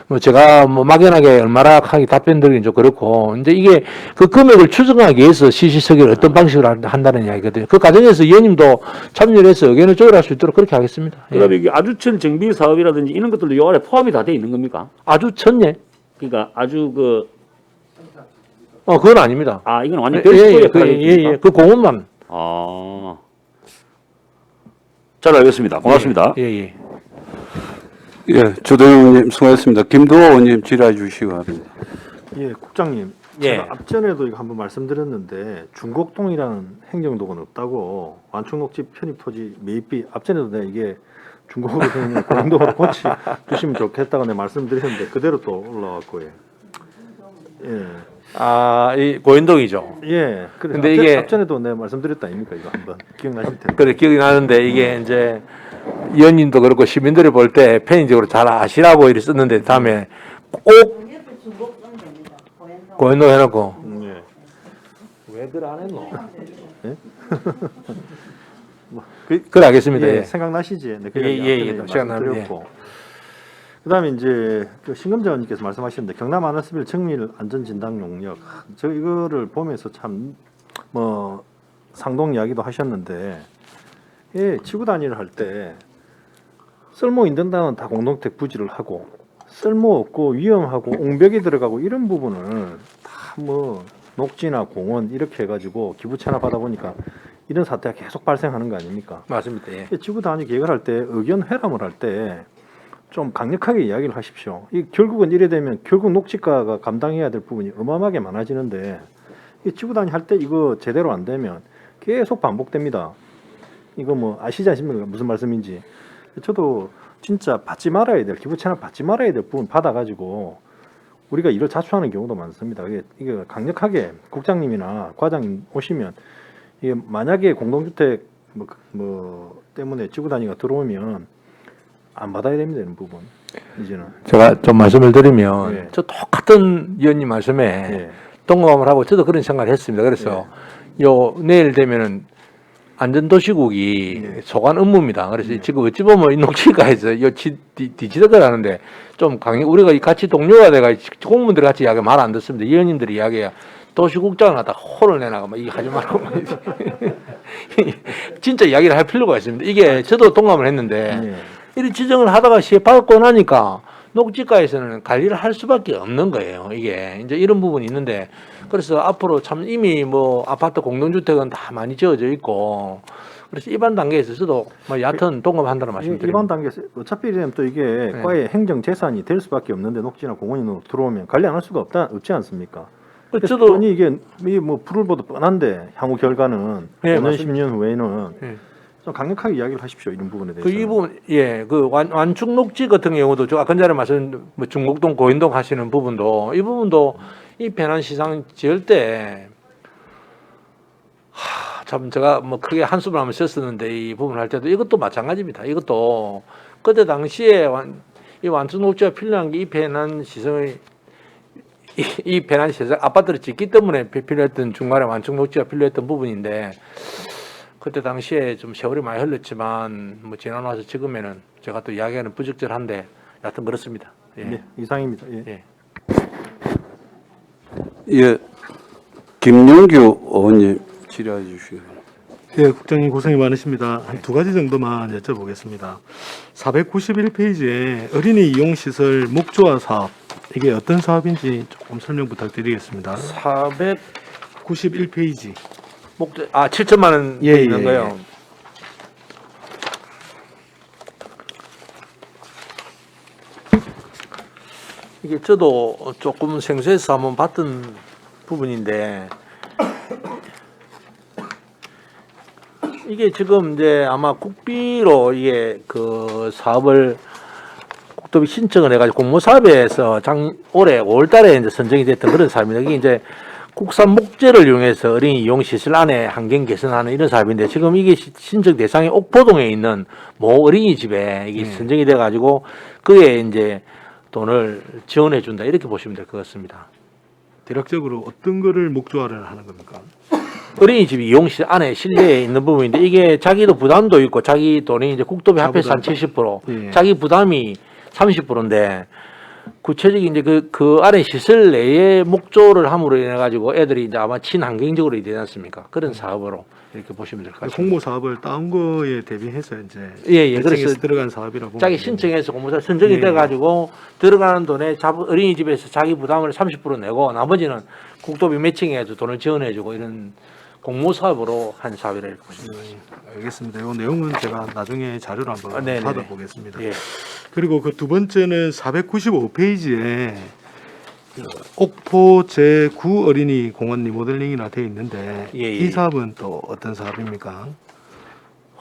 뭐 제가 뭐 막연하게 얼마나 하기 답변드리긴 좀 그렇고, 이제 이게 그 금액을 추정하기 위해서 CC 설계를 어떤 방식으로 한다는 이야기거든요. 그 과정에서 의원님도 참여를 해서 의견을 조율할 수 있도록 그렇게 하겠습니다. 예. 그다음에 이게 아주천 정비 사업이라든지 이런 것들도 요 안에 포함이 다 돼 있는 겁니까? 아주천예? 그러니까 아주 그건 아닙니다. 이건 완전 예, 예, 별도의 예, 그 공원만. 잘 알겠습니다. 고맙습니다. 예, 예. 예, 조도영 의원님 수고하셨습니다. 김도호 의원님 질의해 주시기 바랍니다. 예, 국장님. 예. 제가 앞전에도 이거 한번 말씀드렸는데 중곡동이라는 행정도는 없다고 완충녹지 편입 토지 매입비 앞전에도 내가 이게 중곡으로 되는 공동으로 고치 주시면 좋겠다고 내가 말씀드렸는데 그대로 또 올라왔고요. 예. 이 고현동이죠. 예. 근데 이게 앞전에도 내가 말씀드렸다 아닙니까 이거 한번 기억나실 텐데. 그래 기억이 나는데 이게 이제 의원님도 그렇고 시민들이 볼 때 편의적으로 잘 아시라고 이렇게 썼는데 다음에 꼭 고현동 해놓고 예. 왜들 안 했노? 예? 그래 알겠습니다. 예, 예. 생각나시지? 네, 그 예, 이야기 예, 앞전에 예, 말씀드렸고. 생각납니다. 그다음에 이제 그 신금자 의원님께서 말씀하셨는데 경남 아나스빌 정밀 안전진단 용역 저 이거를 보면서 참 뭐 상동 이야기도 하셨는데 예, 지구 단위를 할 때 쓸모 있는 땅은 다 공동택 부지를 하고 쓸모 없고 위험하고 옹벽이 들어가고 이런 부분을 다 뭐 녹지나 공원 이렇게 해가지고 기부 체납하다 보니까 이런 사태가 계속 발생하는 거 아닙니까? 맞습니다. 예. 지구 단위 계획을 할 때 의견 회람을 할 때 좀 강력하게 이야기를 하십시오. 이 결국은 이래 되면 결국 녹지가가 감당해야 될 부분이 어마어마하게 많아지는데 이 지구 단위 할 때 이거 제대로 안 되면 계속 반복됩니다. 이거 뭐 아시지 않습니까? 무슨 말씀인지. 저도 진짜 받지 말아야 될 기부 채널 받지 말아야 될 부분 받아가지고 우리가 이를 자초하는 경우도 많습니다. 이게 강력하게 국장님이나 과장님 오시면 이게 만약에 공동주택 뭐 때문에 지구 단위가 들어오면 안 받아야 됩니다. 이런 부분 이제는. 제가 좀 말씀을 드리면 예. 저 똑같은 위원님 말씀에 예. 동감을 하고 저도 그런 생각을 했습니다. 그래서 요 내일 되면은 안전도시국이 소관 업무입니다. 그래서 지금 어찌 보면 이 녹지가에서 요 뒤지덕을 하는데 좀 강력 우리가 같이 동료가 돼가 공무원들 같이 이야기 말 안 듣습니다. 위원님들이 이야기야. 도시국장을 하다가 호를 내나가 막 이거 하지 말고 진짜 이야기를 할 필요가 있습니다. 이게 저도 동감을 했는데 이런 지정을 하다가 시에 받고 나니까 녹지가에서는 관리를 할 수밖에 없는 거예요. 이게 이제 이런 부분이 있는데 그래서 앞으로 참 이미 뭐 아파트 공동주택은 다 많이 지어져 있고 그래서 일반 단계에서 저도 뭐 얕은 동감한다는 말씀드립니다. 일반 단계에서 어차피 이러면 또 이게 과의 행정 재산이 될 수밖에 없는데 녹지나 공원이 들어오면 관리 안 할 수가 없지 않습니까? 저도 저도 이게 뭐 불을 보도 뻔한데 향후 결과는 예, 5년 맞습니다. 10년 후에는 예. 좀 강력하게 이야기를 하십시오. 이런 부분에 대해서. 이 부분, 예, 그 완충 녹지 같은 경우도 저 아까 전에 말씀, 뭐 중곡동, 고인동 하시는 부분도 이 부분도 이 배난 시장 지을 때, 참 제가 뭐 크게 한숨을 한번 쉬었었는데 이 부분 할 때도 이것도 마찬가지입니다. 이것도 그때 당시에 이 완충 녹지가 필요한 게 이 배난 시장의 이 배난 시장 아파트를 짓기 때문에 필요했던 중간에 완충 녹지가 필요했던 부분인데. 그때 당시에 좀 세월이 많이 흘렀지만 뭐 지나고 나서 지금에는 제가 또 이야기하는 부적절한데 여하튼 그렇습니다. 예. 네, 이상입니다. 예. 예. 예, 김용규 의원님 질의해 주시고요. 예, 국장님 고생이 많으십니다. 한 두 가지 정도만 여쭤보겠습니다. 491페이지에 어린이 이용시설 목조화 사업, 이게 어떤 사업인지 조금 설명 부탁드리겠습니다. 91페이지. 7천만 원 예, 있는 예, 거요. 이게 저도 조금 생소해서 한번 봤던 부분인데 이게 지금 이제 아마 국비로 이게 그 사업을 국토비 신청을 해가지고 공모사업에서 올해 5월달에 이제 선정이 됐던 그런 사업입니다. 이게 이제 국산 목재를 이용해서 어린이 이용 시설 안에 환경 개선하는 이런 사업인데 지금 이게 신청 대상이 옥포동에 있는 모 어린이집에 이게 선정이 돼가지고 그에 이제 돈을 지원해 준다 이렇게 보시면 될 것 같습니다. 대략적으로 어떤 거를 목조화를 하는 겁니까? 어린이집 이용실 안에 실내에 있는 부분인데 이게 자기도 부담도 있고 자기 돈이 이제 국토비 합해서 한 70%, 예. 자기 부담이 30%인데 구체적인 이제 그 안에 시설 내에 목조를 함으로 인해 가지고 애들이 이제 아마 친환경적으로 되지 않습니까? 그런 사업으로 이렇게 보시면 될 것 같습니다. 공모 사업을 따온 거에 대비해서 이제 예, 대책에서 그래서 들어간 사업이라고 보면 자기 되겠네요. 신청해서 공모사 선정이 예. 돼가지고 들어가는 돈에 어린이집에서 자기 부담을 30% 내고 나머지는 국토비 매칭해서 돈을 지원해주고 이런 공모사업으로 한 사업이라 이렇게 보시면 됩니다. 알겠습니다. 이 내용은 제가 나중에 자료를 한번 네네네. 받아보겠습니다. 예. 그리고 그 두 번째는 495페이지에 옥포 제9 어린이 공원 리모델링이나 돼 있는데 예, 예. 이 사업은 또 어떤 사업입니까?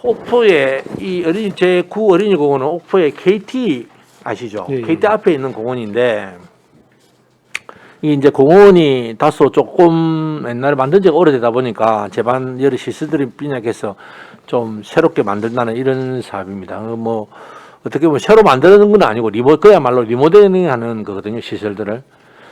옥포에 이 제9 어린이공원은 옥포에 KT 아시죠? 예, 예. KT 앞에 있는 공원인데 이게 이제 공원이 다소 조금 옛날에 만든 지가 오래되다 보니까 제반 여러 시설들이 빈약해서 좀 새롭게 만든다는 이런 사업입니다. 뭐 어떻게 보면 새로 만드는 건 아니고 그야말로 리모델링하는 거거든요, 시설들을.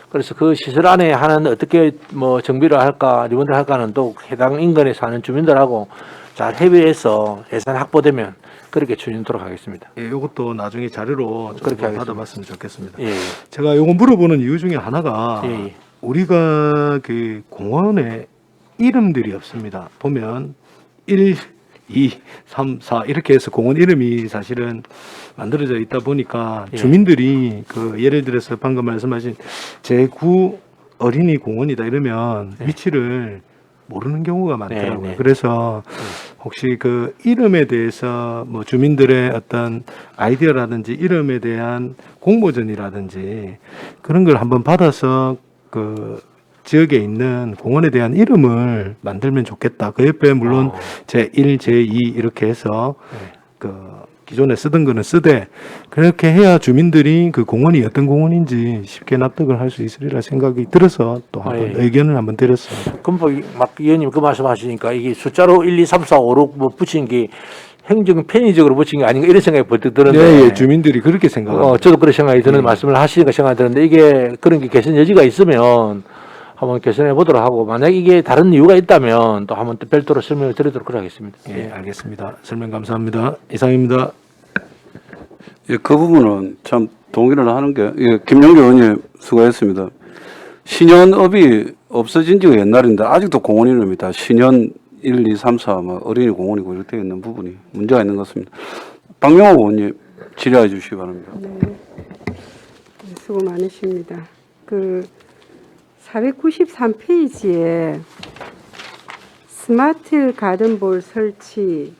그래서 그 시설 안에 하는 어떻게 뭐 정비를 할까, 리모델 할까는 또 해당 인근에 사는 주민들하고 잘 협의해서 예산 확보되면 그렇게 추진하도록 하겠습니다. 예, 이것도 나중에 자료로 좀 그렇게 하겠습니다. 받아봤으면 좋겠습니다. 예, 예. 제가 이거 물어보는 이유 중에 하나가 예, 예. 우리가 그 공원에 이름들이 없습니다. 보면 1, 2, 3, 4 이렇게 해서 공원 이름이 사실은 만들어져 있다 보니까 예. 주민들이 그 예를 들어서 방금 말씀하신 제9 어린이 공원이다 이러면 위치를 모르는 경우가 많더라고요. 네. 그래서 혹시 그 이름에 대해서 뭐 주민들의 어떤 아이디어라든지 이름에 대한 공모전이라든지 그런 걸 한번 받아서 그 지역에 있는 공원에 대한 이름을 만들면 좋겠다. 그 옆에 물론 제1, 제2 이렇게 해서 그 기존에 쓰던 거는 쓰되 그렇게 해야 주민들이 그 공원이 어떤 공원인지 쉽게 납득을 할 수 있으리라 생각이 들어서 또 한번 의견을 한번 드렸습니다. 그럼 막 의원님 그 말씀하시니까 이게 숫자로 1, 2, 3, 4, 5, 6 뭐 붙인 게 행정 편의적으로 붙인 게 아닌가 이런 생각이 벌떡 드는데. 네, 예, 주민들이 그렇게 생각합니다. 저도 그런 생각이 드는 말씀을 하시니까 생각이 드는데 이게 그런 게 개선 여지가 있으면 한번 개선해 보도록 하고 만약 이게 다른 이유가 있다면 또 한번 또 별도로 설명을 드리도록 하겠습니다. 예, 알겠습니다. 설명 감사합니다. 이상입니다. 예, 그 부분은 참 동의를 하는 게, 예, 김용기 의원님 수고했습니다. 신현읍이 없어진 지가 옛날인데 아직도 공원 이름이 다 신현 1, 2, 3, 4 뭐 어린이 공원이고 이렇게 되어 있는 부분이 문제가 있는 것 같습니다. 박명호 의원님 질의해 주시기 바랍니다. 네, 수고 많으십니다. 그 493페이지에 스마트 가든볼 설치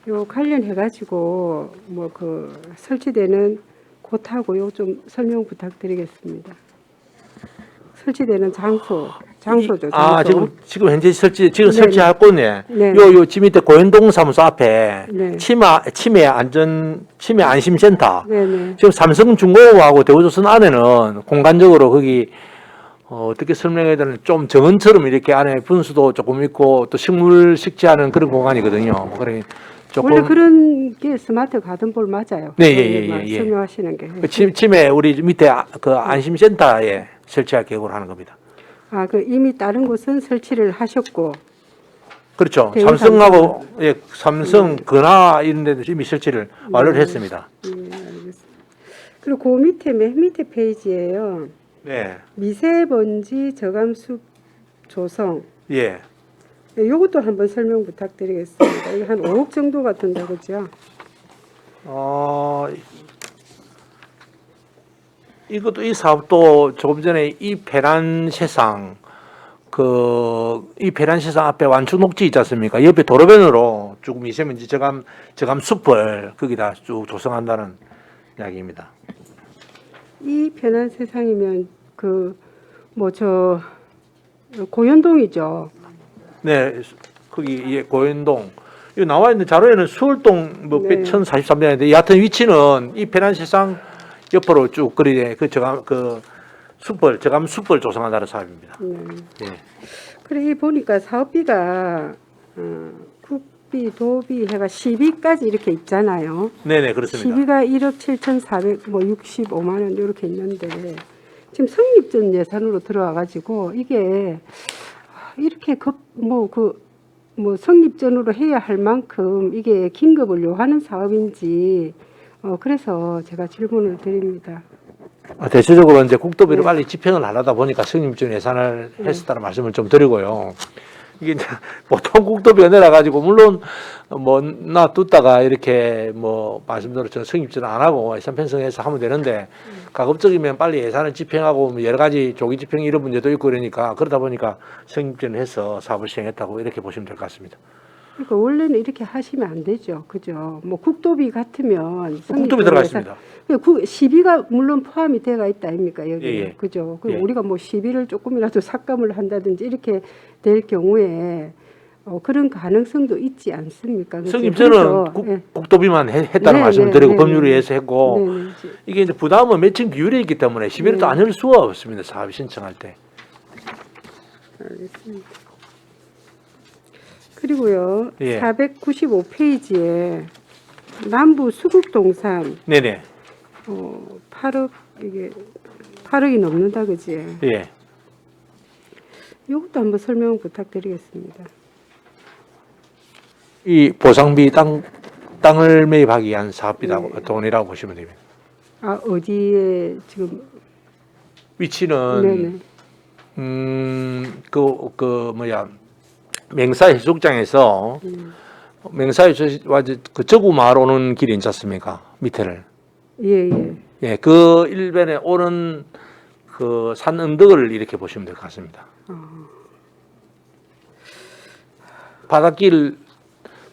요 관련해 가지고 뭐 그 설치되는 곳하고 요 좀 설명 부탁드리겠습니다. 설치되는 장소죠. 장소. 지금 현재 지금 네네. 설치할 곳네. 네. 요 지금 밑에 고현동 사무소 앞에 네. 치매 안심센터. 네네. 지금 삼성중공업하고 대우조선 안에는 공간적으로 거기 어떻게 설명해야 되나 좀 정원처럼 이렇게 안에 분수도 조금 있고 또 식물 식재하는 그런 공간이거든요. 그래 조금 원래 그런 게 스마트 가든볼 맞아요. 네, 예. 설명하시는 게. 그 치매 우리 밑에 그 안심센터에 설치할 계획으로 하는 겁니다. 아, 그 이미 다른 곳은 설치를 하셨고. 그렇죠. 대우 삼성하고 삼성 근화 이런 데도 이미 설치를 완료를 했습니다. 알겠습니다. 그리고 그 밑에 맨 밑에 페이지에요. 네. 미세먼지 저감수 조성. 예. 요것도 한번 설명 부탁드리겠습니다. 이거 한 5억 정도 같은데, 그죠? 이것도 이 사업도 조금 전에 이 배란 세상 이 배란 세상 앞에 완충 녹지 있지 않습니까? 옆에 도로변으로 쭉 미세먼지 저감 숲을 거기다 쭉 조성한다는 이야기입니다. 이 편한 세상이면 고현동이죠. 네, 거기 고현동. 이 나와 있는 자료에는 수월동 뭐 네. 1043년인데 여하튼 위치는 이 편한 세상 옆으로 쭉 그리에 저감 숲을 조성한다는 사업입니다. 네. 예. 그래 보니까 사업비가 국비, 도비 해가 시비까지 이렇게 있잖아요. 네네 그렇습니다. 시비가 1억 7,465만 원 이렇게 있는데 지금 성립전 예산으로 들어와 가지고 이게 이렇게 성립전으로 해야 할 만큼 이게 긴급을 요하는 사업인지 그래서 제가 질문을 드립니다. 대체적으로 이제 국도비를 빨리 집행을 하려다 보니까 성립전 예산을 했었다는 말씀을 좀 드리고요. 이게 이제 보통 국도비가 내려가지고 물론 뭐 놔뒀다가 이렇게 뭐 말씀대로 저는 성립전을 안 하고 예산 편성해서 하면 되는데 가급적이면 빨리 예산을 집행하고 뭐 여러 가지 조기 집행 이런 문제도 있고 그러니까 그러다 보니까 성립전을 해서 사업을 시행했다고 이렇게 보시면 될 것 같습니다. 그러니까 원래는 이렇게 하시면 안 되죠, 그죠? 뭐 국도비 같으면 국도비 들어가 있습니다. 시비가 물론 포함이 되어 있다 아닙니까 여기, 예. 그죠? 예. 우리가 뭐 시비를 조금이라도 삭감을 한다든지 이렇게 될 경우에 그런 가능성도 있지 않습니까? 그죠? 성립전은 그래서, 예. 국도비만 했다는 네, 말씀을 네, 드리고 네, 법률에 네. 의해서 했고 네, 네. 이게 이제 부담은 매칭 비율이 있기 때문에 시비를 또 안 할 수가 없습니다. 사업 신청할 때. 알겠습니다. 그리고요, 예. 495페이지에 남부 수국동산 네네. 8억 이게 8억이 넘는다 그지? 예. 이것도 한번 설명 부탁드리겠습니다. 이 보상비 땅을 매입하기 위한 사업비라고 돈이라고 보시면 됩니다. 아 어디에 지금? 위치는 네네. 맹사 해수욕장에서 맹사 해수와 그 저구 마을 오는 길이 있지 않습니까? 밑에를. 예예. 예, 그 일변에 오는 그 산 언덕을 이렇게 보시면 될 것 같습니다.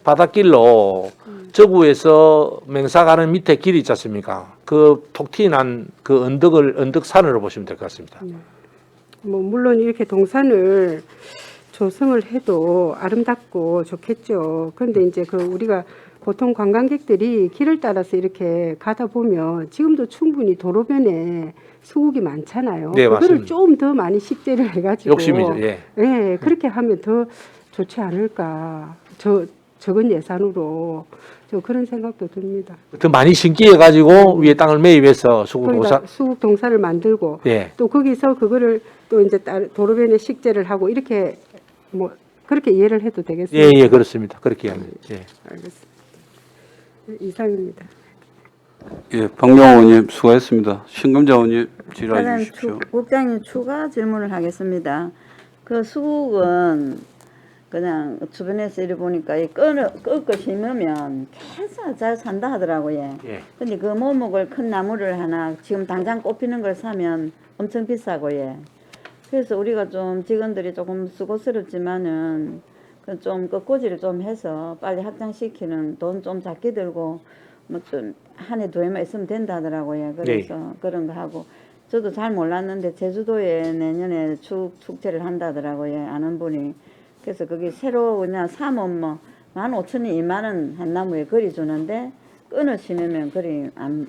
바닷길로 저구에서 맹사 가는 밑에 길이 있지 않습니까? 그 톡 튀난 그 언덕산으로 보시면 될 것 같습니다. 뭐 물론 이렇게 동산을 조성을 해도 아름답고 좋겠죠. 그런데 이제 그 우리가 보통 관광객들이 길을 따라서 이렇게 가다 보면 지금도 충분히 도로변에 수국이 많잖아요. 네, 그거를 맞습니다. 좀 더 많이 식재를 해가지고 욕심이죠. 예. 네, 그렇게 하면 더 좋지 않을까. 적은 예산으로 저 그런 생각도 듭니다. 더 많이 심기 해가지고 위에 땅을 매입해서 수국 그러니까 도산. 수국 동산을 만들고 예. 또 거기서 그거를 또 이제 도로변에 식재를 하고 이렇게 뭐 그렇게 이해를 해도 되겠습니까? 예, 예, 그렇습니다. 그렇게 합니다. 예. 알겠습니다. 이상입니다. 예, 박용 의원님 수고했습니다. 신금자 의원님 질의해 저는 주십시오. 국장님 추가 질문을 하겠습니다. 그 수국은 그냥 주변에서 이래 보니까 이 꺾어 심으면 계속 잘 산다 하더라고요. 예. 근데 그 모목을 큰 나무를 하나 지금 당장 꼽히는 걸 사면 엄청 비싸고요. 그래서 우리가 좀 직원들이 조금 수고스럽지만은 그 좀 꺾고지를 좀 해서 빨리 확장시키는 돈 좀 작게 들고 뭐 좀 한 해 두 해만 있으면 된다 하더라고요. 그래서 그런 거 하고 저도 잘 몰랐는데 제주도에 내년에 축제를 한다더라고요. 아는 분이. 그래서 거기 새로 그냥 사면 뭐 15,000원, 20,000원 한 나무에 거리 주는데 끊어 심으면 거리 안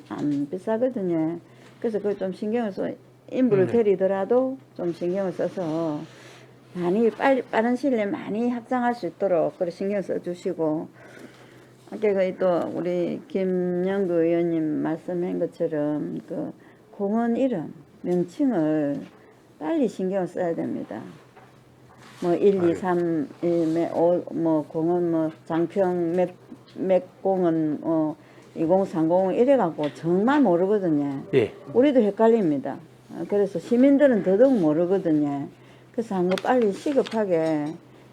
비싸거든요. 그래서 그걸 좀 신경을 써 인부를 데리더라도 좀 신경을 써서 많이 빠른 시일 내에 많이 확장할 수 있도록 그래 신경 써주시고 아까 또 우리 김영구 의원님 말씀한 것처럼 그 공원 이름 명칭을 빨리 신경을 써야 됩니다. 뭐 1, 2, 3, 5, 뭐 공원 뭐 장평 몇 공원 2030 이래갖고 정말 모르거든요. 예. 우리도 헷갈립니다. 그래서 시민들은 더더욱 모르거든요. 그래서 한 거 빨리 시급하게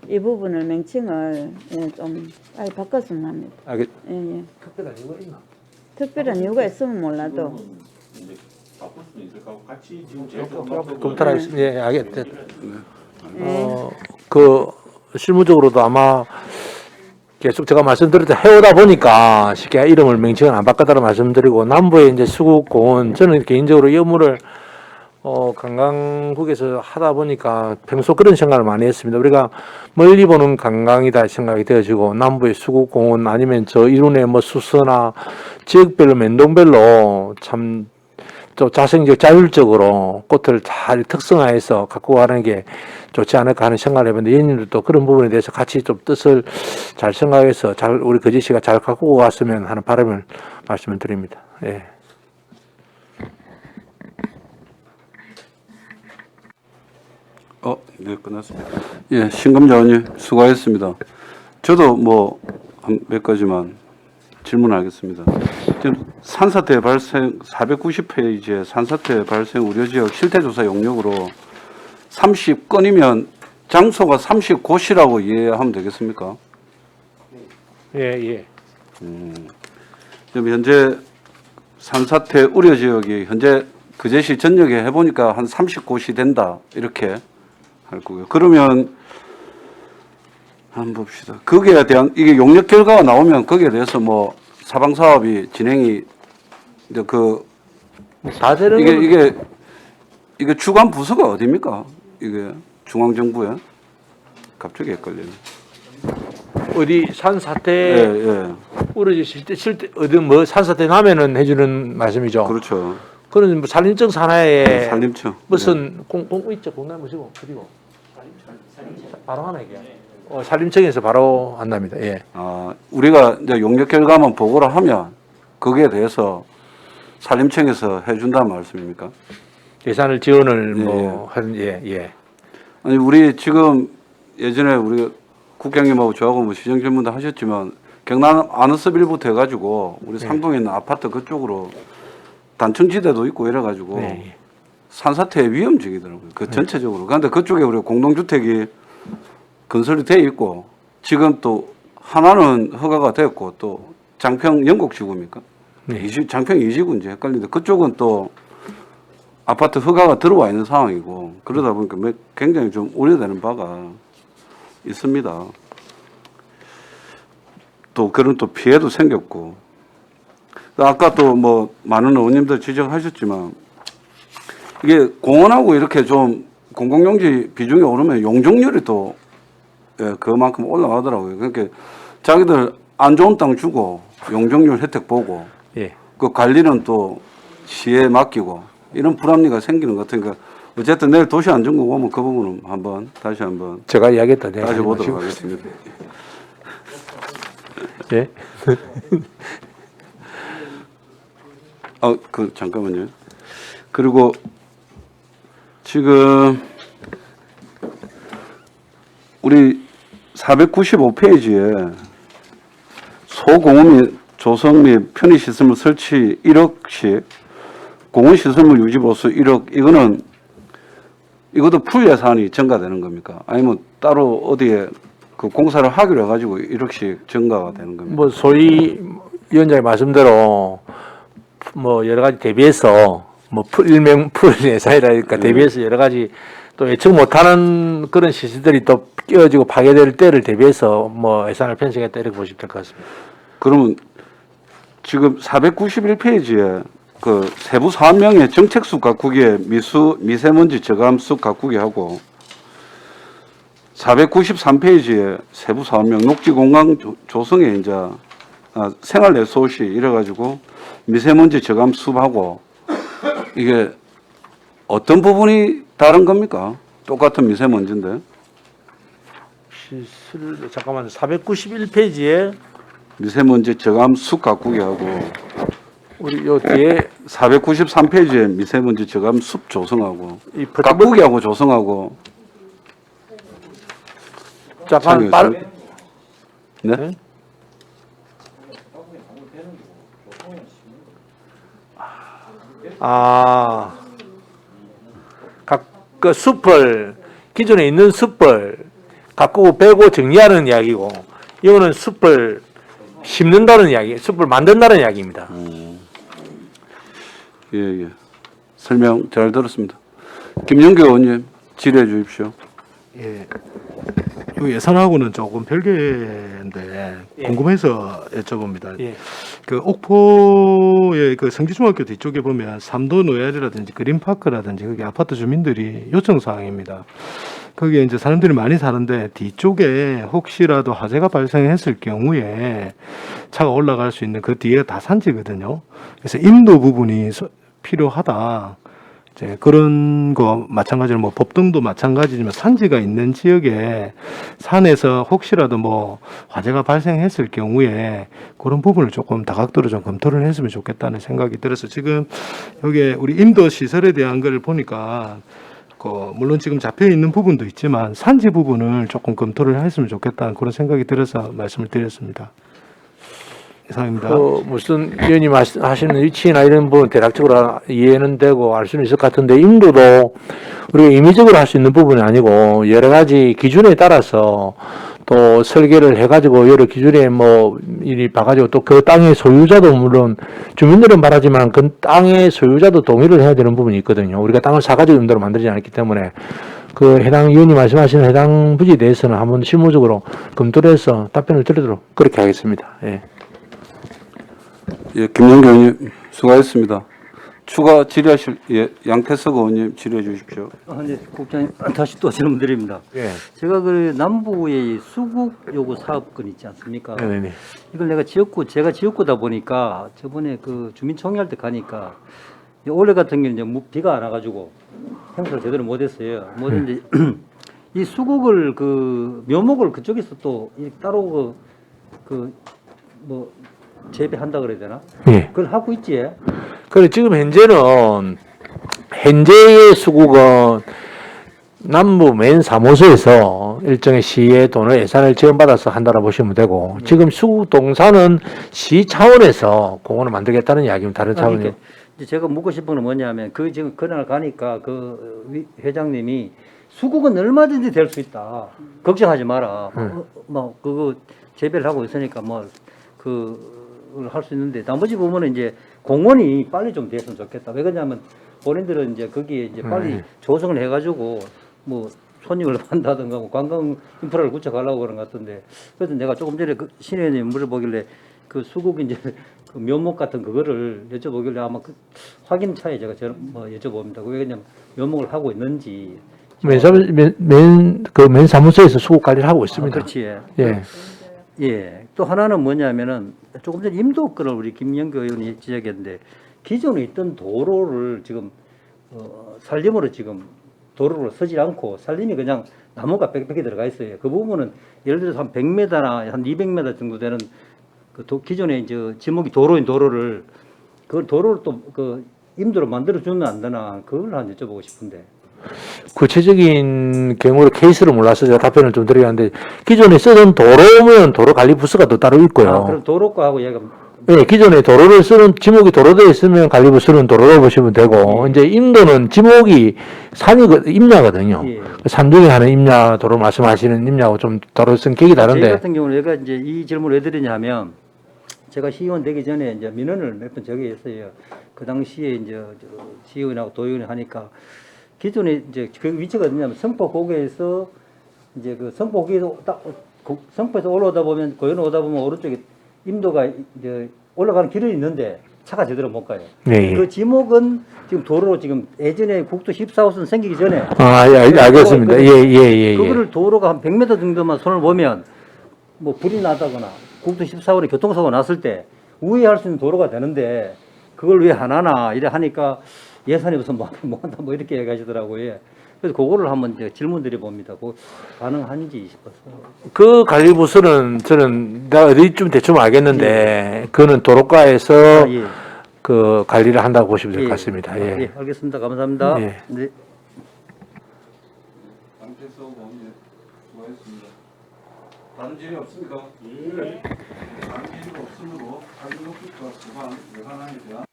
이 부분을 명칭을 좀 빨리 바꿨으면 합니다. 알겠. 예, 예. 특별한 이유가 있나? 특별한 이유가 있으면 몰라도 검토하겠습니다. 예, 알겠다. 그 실무적으로도 아마 계속 제가 말씀드릴 때 해오다 보니까 쉽게 이름을 명칭을 안 바꿨다고 말씀드리고 남부에 이제 수국공원 저는 개인적으로 이 업무를 관광국에서 하다 보니까 평소 그런 생각을 많이 했습니다. 우리가 멀리 보는 관광이다 생각이 되어지고 남부의 수국공원 아니면 저 이룬의 뭐 수서나 지역별로 면동별로 참 또 자생적 자율적으로 꽃을 잘 특성화해서 갖고 가는 게 좋지 않을까 하는 생각을 해봤는데 의원님들도 그런 부분에 대해서 같이 좀 뜻을 잘 생각해서 잘 우리 거제시가 잘 갖고 갔으면 하는 바람을 말씀을 드립니다. 예. 네, 끝났습니다. 예, 신금자 의원님 수고하셨습니다. 저도 뭐 한 몇 가지만 질문하겠습니다. 지금 산사태 발생 490페이지에 산사태 발생 우려 지역 실태조사 용역으로 30건이면 장소가 30곳이라고 이해하면 되겠습니까? 예, 예. 지금 현재 산사태 우려 지역이 현재 거제시 전역에 해보니까 한 30곳이 된다 이렇게 할 거고요. 그러면 한번 봅시다. 거기에 대한 이게 용역 결과가 나오면 거기에 대해서 뭐 사방 사업이 진행이 이제 다 되는 이게 주관 부서가 어디입니까? 이게 중앙정부에 갑자기 헷갈리네. 어디 산사태 예, 예. 우러질 때 실때 어디 뭐 산사태 나면은 해주는 말씀이죠. 그렇죠. 그런 뭐 산림청 산하에 산림청. 무슨 공 있죠 공단 무시고 그리고 바로 하나 이게 산림청에서 바로 한답니다. 예. 아, 우리가 이제 용역 결과만 보고를 하면 거기에 대해서 산림청에서 해준다는 말씀입니까? 예산을 지원을 예, 뭐 하는 예. 아니 우리 지금 예전에 우리 국장님하고 저하고 뭐 시정 질문도 하셨지만 경남 아너스빌부터 해가지고 우리 상동에 있는 아파트 그쪽으로 단층지대도 있고 이래가지고 네. 산사태 위험지이더라고요. 그 전체적으로. 그런데 그쪽에 우리 공동주택이 건설이 돼 있고 지금 또 하나는 허가가 됐고 또 장평 영곡지구입니까? 네. 장평 이지구인지 헷갈리는데 그쪽은 또 아파트 허가가 들어와 있는 상황이고 그러다 보니까 굉장히 좀 우려되는 바가 있습니다. 또 그런 또 피해도 생겼고, 아까 또 뭐 많은 의원님들 지적하셨지만 이게 공원하고 이렇게 좀 공공용지 비중이 오르면 용적률이 또 그만큼 올라가더라고요. 그러니까 자기들 안 좋은 땅 주고 용적률 혜택 보고 예. 그 관리는 또 시에 맡기고 이런 불합리가 생기는 것 같으니까 어쨌든 내일 도시안전국 오면 그 부분은 한번 다시 한번 제가 이야기했던 내용 따져보도록 하겠습니다. 예. 잠깐만요. 그리고 지금 우리 495페이지에 소공업 및 조성 및 편의시설물 설치 1억씩 공원시설물 유지 보수 1억 이것도 풀 예산이 증가되는 겁니까? 아니면 따로 어디에 그 공사를 하기로 해가지고 1억씩 증가가 되는 겁니까? 뭐 소위 위원장의 말씀대로 뭐 여러 가지 대비해서 뭐 일명 풀 예산이라니까 대비해서 여러 가지 또 예측 못하는 그런 시설들이 또 끼어지고 파괴될 때를 대비해서 뭐 예산을 편성했다 이렇게 보시면 될 것 같습니다. 그러면 지금 491페이지에 그 세부 사업명의 정책수 가꾸기에 미세먼지 저감수 가꾸기 하고 493페이지에 세부 사업명 녹지 공간 조성에 이제 생활 레소시 이래가지고 미세먼지 저감수하고 이게 어떤 부분이 다른 겁니까? 똑같은 미세먼지인데. 잠깐만 491페이지에 미세먼지 저감수 가꾸기 하고 우리 요 뒤에 493페이지에 미세먼지 저감숲 조성하고 이 가꾸기하고 조성하고 잠깐 빠르 네? 그 숲을 기존에 있는 숲을 가꾸고 빼고 정리하는 이야기고 이거는 숲을 심는다는 이야기, 숲을 만든다는 이야기입니다. 예. 설명 잘 들었습니다. 김영규 의원님 질의해 주십시오. 예. 이 예산하고는 조금 별개인데 궁금해서 여쭤봅니다. 예. 그 옥포의 그 성지중학교 뒤쪽에 보면 삼도 노야리라든지 그린파크라든지 거기 아파트 주민들이 요청 사항입니다. 거기에 이제 사람들이 많이 사는데 뒤쪽에 혹시라도 화재가 발생했을 경우에 차가 올라갈 수 있는 그 뒤에 다 산지거든요. 그래서 인도 부분이 필요하다. 이제 그런 거 마찬가지로 뭐 법등도 마찬가지지만 산지가 있는 지역에 산에서 혹시라도 뭐 화재가 발생했을 경우에 그런 부분을 조금 다각도로 좀 검토를 했으면 좋겠다는 생각이 들어서 지금 여기에 우리 인도 시설에 대한 걸 보니까 물론 지금 잡혀 있는 부분도 있지만 산지 부분을 조금 검토를 했으면 좋겠다는 그런 생각이 들어서 말씀을 드렸습니다. 이상입니다. 무슨 위원님 하시는 위치나 이런 부분 대략적으로 이해는 되고 알 수는 있을 것 같은데 인도도 우리가 임의적으로 할 수 있는 부분이 아니고 여러 가지 기준에 따라서 또 설계를 해가지고 여러 기준에 뭐 이리 봐가지고 또 그 땅의 소유자도 물론 주민들은 말하지만 그 땅의 소유자도 동의를 해야 되는 부분이 있거든요. 우리가 땅을 사가지고 임대로 만들지 않았기 때문에 그 해당 위원님 말씀하시는 해당 부지에 대해서는 한번 실무적으로 검토를 해서 답변을 드리도록 그렇게 하겠습니다. 예. 예, 김영규 의원님 수고하셨습니다. 추가 질의하실 양태석 의원님 질의해 주십시오. 네, 국장님 다시 또 질문 드립니다. 예. 제가 그 남부의 수국 요구 사업권 있지 않습니까? 네네. 이걸 제가 지역구다 보니까 저번에 그 주민 총회할 때 가니까 올해 같은 경우는 이제 비가 안 와가지고 행사를 제대로 못했어요. 못했는데 이 수국을 그 묘목을 그쪽에서 또 따로 뭐 재배한다 그래야 되나? 예. 그걸 하고 있지. 그래 지금 현재의 수국은 남부 맨 사무소에서 일정의 시의 돈을 예산을 지원받아서 한다고 보시면 되고 지금 수국 동산은 시 차원에서 공원을 만들겠다는 이야기는 다른 차원이에요. 그러니까 이제 제가 묻고 싶은 건 뭐냐면 지금 그날 가니까 회장님이 수국은 얼마든지 될 수 있다. 걱정하지 마라. 뭐 그거 재배를 하고 있으니까 그걸 할 수 있는데 나머지 부분은 이제 공원이 빨리 좀 됐으면 좋겠다. 왜 그러냐면 본인들은 이제 거기에 이제 빨리 조성을 해가지고 뭐 손님을 만다든가 뭐 관광 인프라를 구축하려고 그런 것 같은데 그래서 내가 조금 전에 그 신 의원님 물어보길래 그 수국 이제 그 묘목 같은 그거를 여쭤보길래 아마 그 확인 차에 제가 뭐 여쭤봅니다. 그게 그냥 묘목을 하고 있는지. 맨 사무소에서 수국 관리를 하고 아, 있습니다. 그렇지. 예. 예. 또 하나는 뭐냐면은 조금 전에 임도 거를 우리 김영규 의원이 지적했는데 기존에 있던 도로를 지금 산림으로 지금 도로로 서지 않고 산림이 그냥 나무가 빽빽히 들어가 있어요. 그 부분은 예를 들어서 한 100m나 한 200m 정도 되는 그 기존에 이제 지목이 도로인 도로를 그 도로를 또 그 임도로 만들어 주면 안 되나 그걸 한 여쭤보고 싶은데. 구체적인 경우로 케이스를 몰라서 제가 답변을 좀 드리는데 기존에 쓰던 도로면 도로 관리 부서가 또 따로 있고요. 아, 그럼 도로과하고 얘가 예, 기존에 도로를 쓰는 지목이 도로되어 있으면 관리부서는 도로로 보시면 되고 이제 임도는 지목이 산이 임야거든요. 예. 산중에 하는 임야 도로 말씀하시는 임야하고 좀 도로 성격이 저희 다른데 같은 경우는 얘가 이제 이 질문을 왜 드리냐면 제가 시의원 되기 전에 이제 민원을 몇 번 적용했어요. 그 당시에 이제 시의원하고 도의원이 하니까 기존에 이제 그 위치가 어디냐면 성포고개에서 이제 그 성포고개에서 성포에서 올라오다 보면 고현 오다 보면 오른쪽에 임도가 이제 올라가는 길이 있는데 차가 제대로 못 가요. 네. 그 지목은 지금 도로로 지금 예전에 국도 14호선 생기기 전에 아, 예, 알겠습니다. 예. 그거를 도로가 한 100m 정도만 손을 보면 뭐 불이 나다거나 국도 14호에 교통사고가 났을 때 우회할 수 있는 도로가 되는데 그걸 왜 안 하나 이래 하니까 예산이 무슨 뭐 한다 뭐 이렇게 얘기하시더라고요. 그래서 그거를 한번 이제 질문 드려봅니다. 그 가능한지 싶어서. 그 관리부서는 저는 내가 어디쯤 대충 알겠는데 그거는 도로가에서 아, 예. 그 관리를 한다고 보시면 될 것 예. 같습니다. 예, 예. 알겠습니다. 감사합니다. 예. 네. 강태석 의원님 수고하셨습니다. 다른 질의 없습니까? 다른 질의 없으므로 사교육부터 수반 예산안에 대한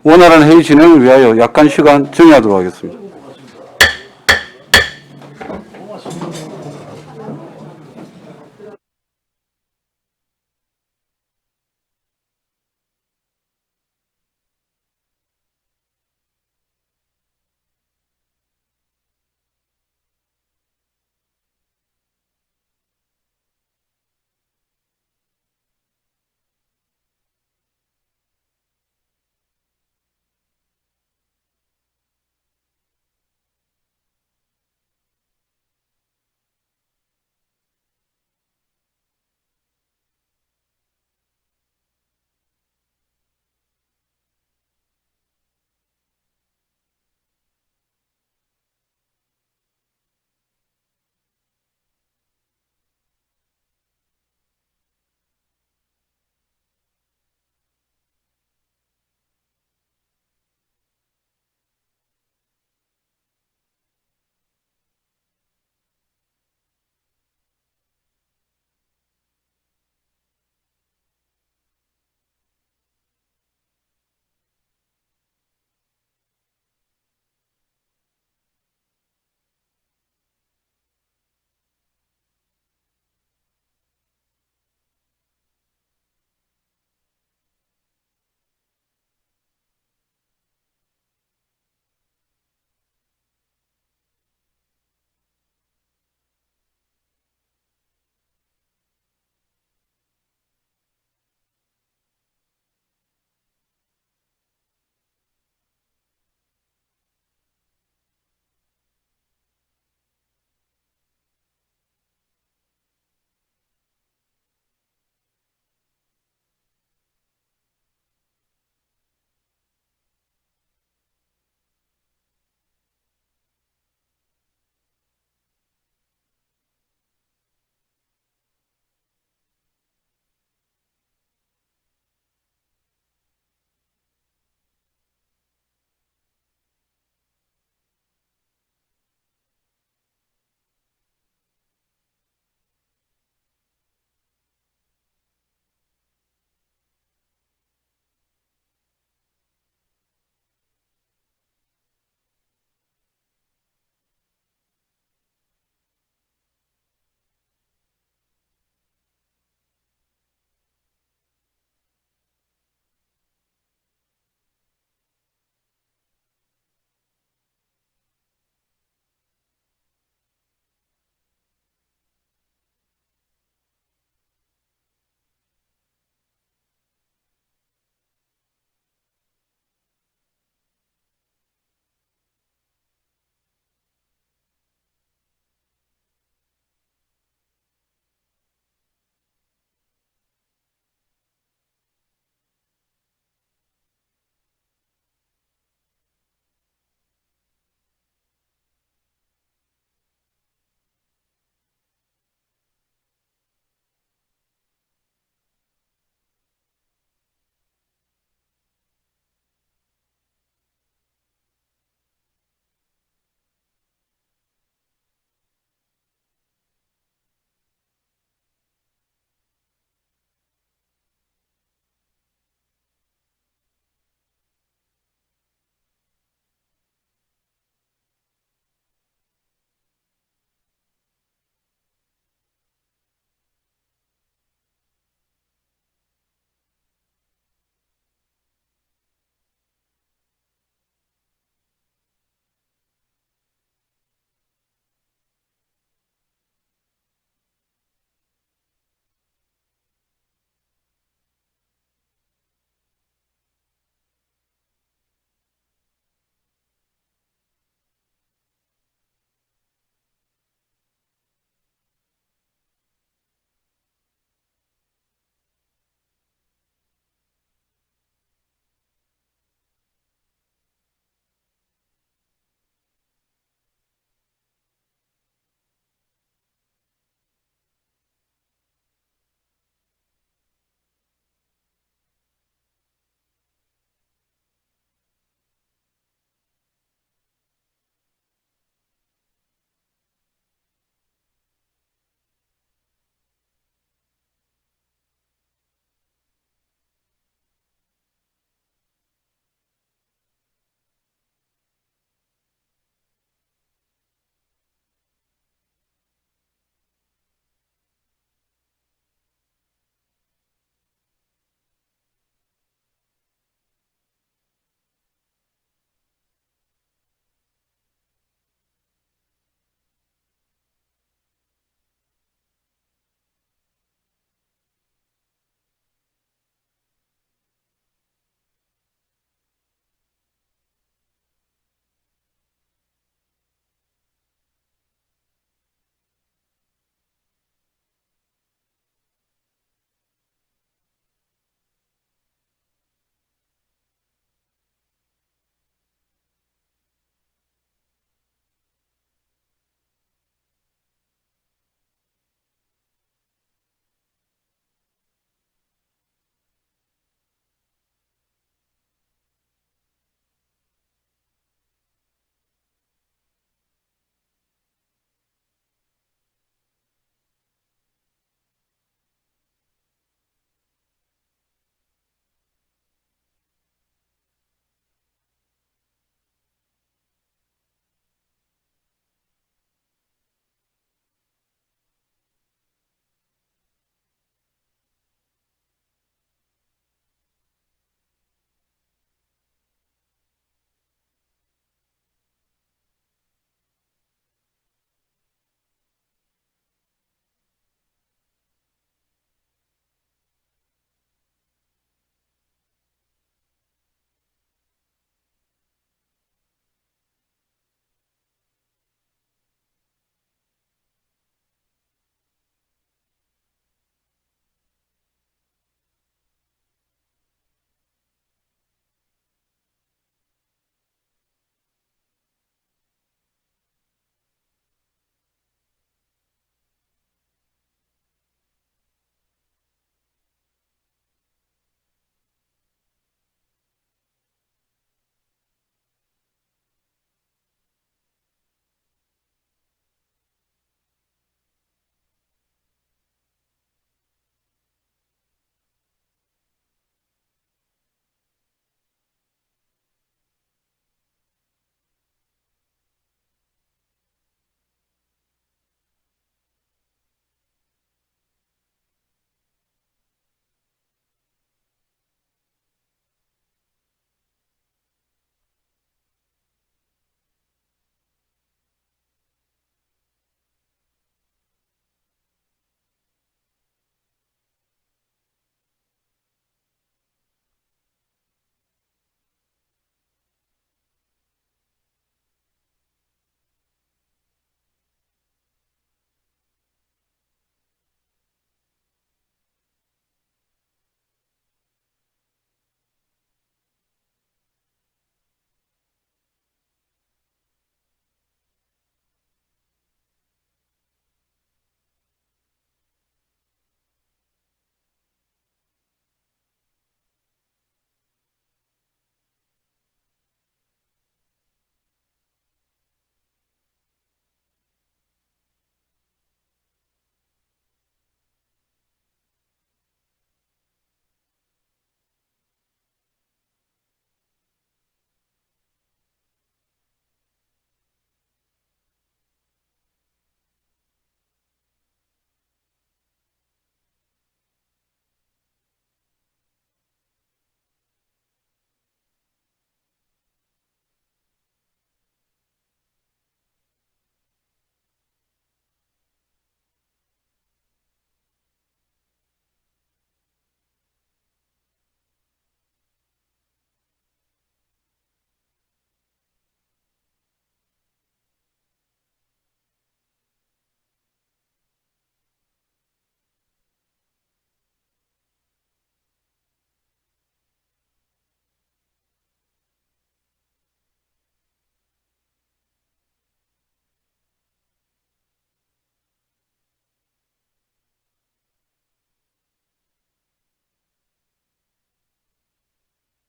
원활한 회의 진행을 위하여 약간 시간 정의하도록 하겠습니다.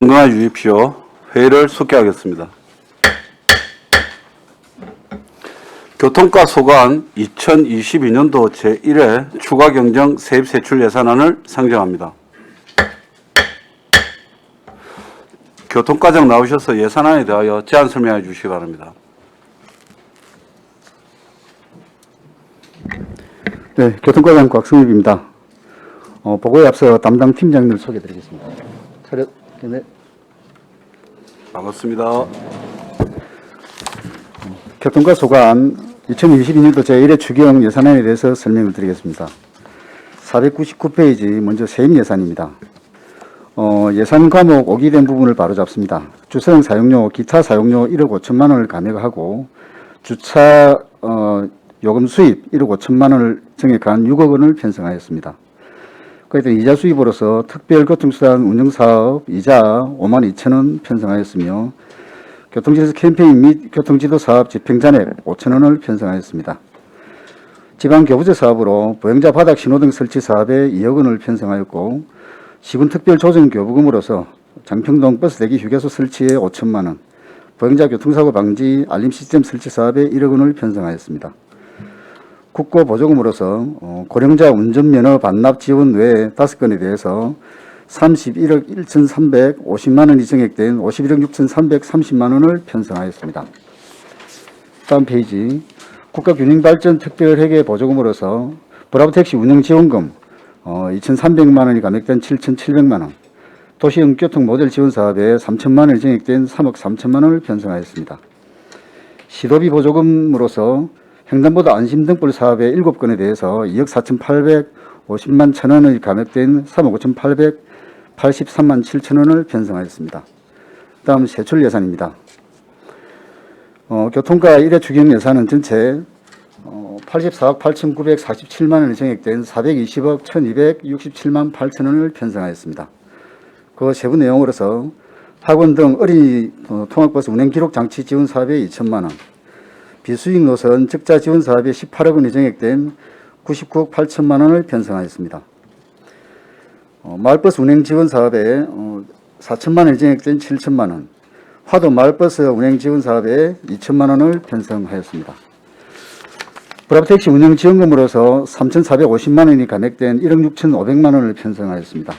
건강해 주십시오. 회의를 속개하겠습니다. 교통과 소관 2022년도 제1회 추가경정 세입세출 예산안을 상정합니다. 교통과장 나오셔서 예산안에 대하여 제안 설명해 주시기 바랍니다. 네, 교통과장 곽승엽입니다. 보고에 앞서 담당 팀장님을 소개해드리겠습니다. 차렷. 네. 반갑습니다. 교통과 소관 2022년도 제1회 추경 예산안에 대해서 설명을 드리겠습니다. 499페이지 먼저 세입 예산입니다. 예산 과목 오기된 부분을 바로잡습니다. 주차장 사용료, 기타 사용료 1억 5천만 원을 감액하고 주차 요금 수입 1억 5천만 원을 증액한 6억 원을 편성하였습니다. 그때 이자 수입으로서 특별교통수단 운영사업 이자 5만 2천 원 편성하였으며 교통지도 캠페인 및 교통지도 사업 집행잔액 5천 원을 편성하였습니다. 지방교부제 사업으로 보행자 바닥 신호등 설치 사업에 2억 원을 편성하였고 시군특별조정교부금으로서 장평동 버스대기 휴게소 설치에 5천만 원, 보행자 교통사고 방지 알림 시스템 설치 사업에 1억 원을 편성하였습니다. 국고보조금으로서 고령자 운전면허 반납 지원 외에 5건에 대해서 31억 1,350만 원이 증액된 51억 6,330만 원을 편성하였습니다. 다음 페이지. 국가균형발전 특별회계 보조금으로서 브라보택시 운영지원금 2,300만 원이 감액된 7,700만 원, 도시응교통 모델 지원 사업에 3천만 원이 증액된 3억 3천만 원을 편성하였습니다. 시도비 보조금으로서 횡단보도 안심등불 사업의 7건에 대해서 2억 4,850만 천 원이 감액된 3억 5,883만 7천 원을 편성하였습니다. 다음 세출 예산입니다. 교통과 1회 추경 예산은 전체 84억 8,947만 원이 증액된 420억 1,267만 8천 원을 편성하였습니다. 그 세부 내용으로서 학원 등 어린이 통학버스 운행 기록 장치 지원 사업에 2천만 원, 비수익 노선 적자 지원 사업에 18억 원이 증액된 99억 8천만 원을 편성하였습니다. 마을버스 운행 지원 사업에 4천만 원이 증액된 7천만 원, 화도 마을버스 운행 지원 사업에 2천만 원을 편성하였습니다. 브라보택시 운영 지원금으로서 3,450만 원이 감액된 1억 6,500만 원을 편성하였습니다.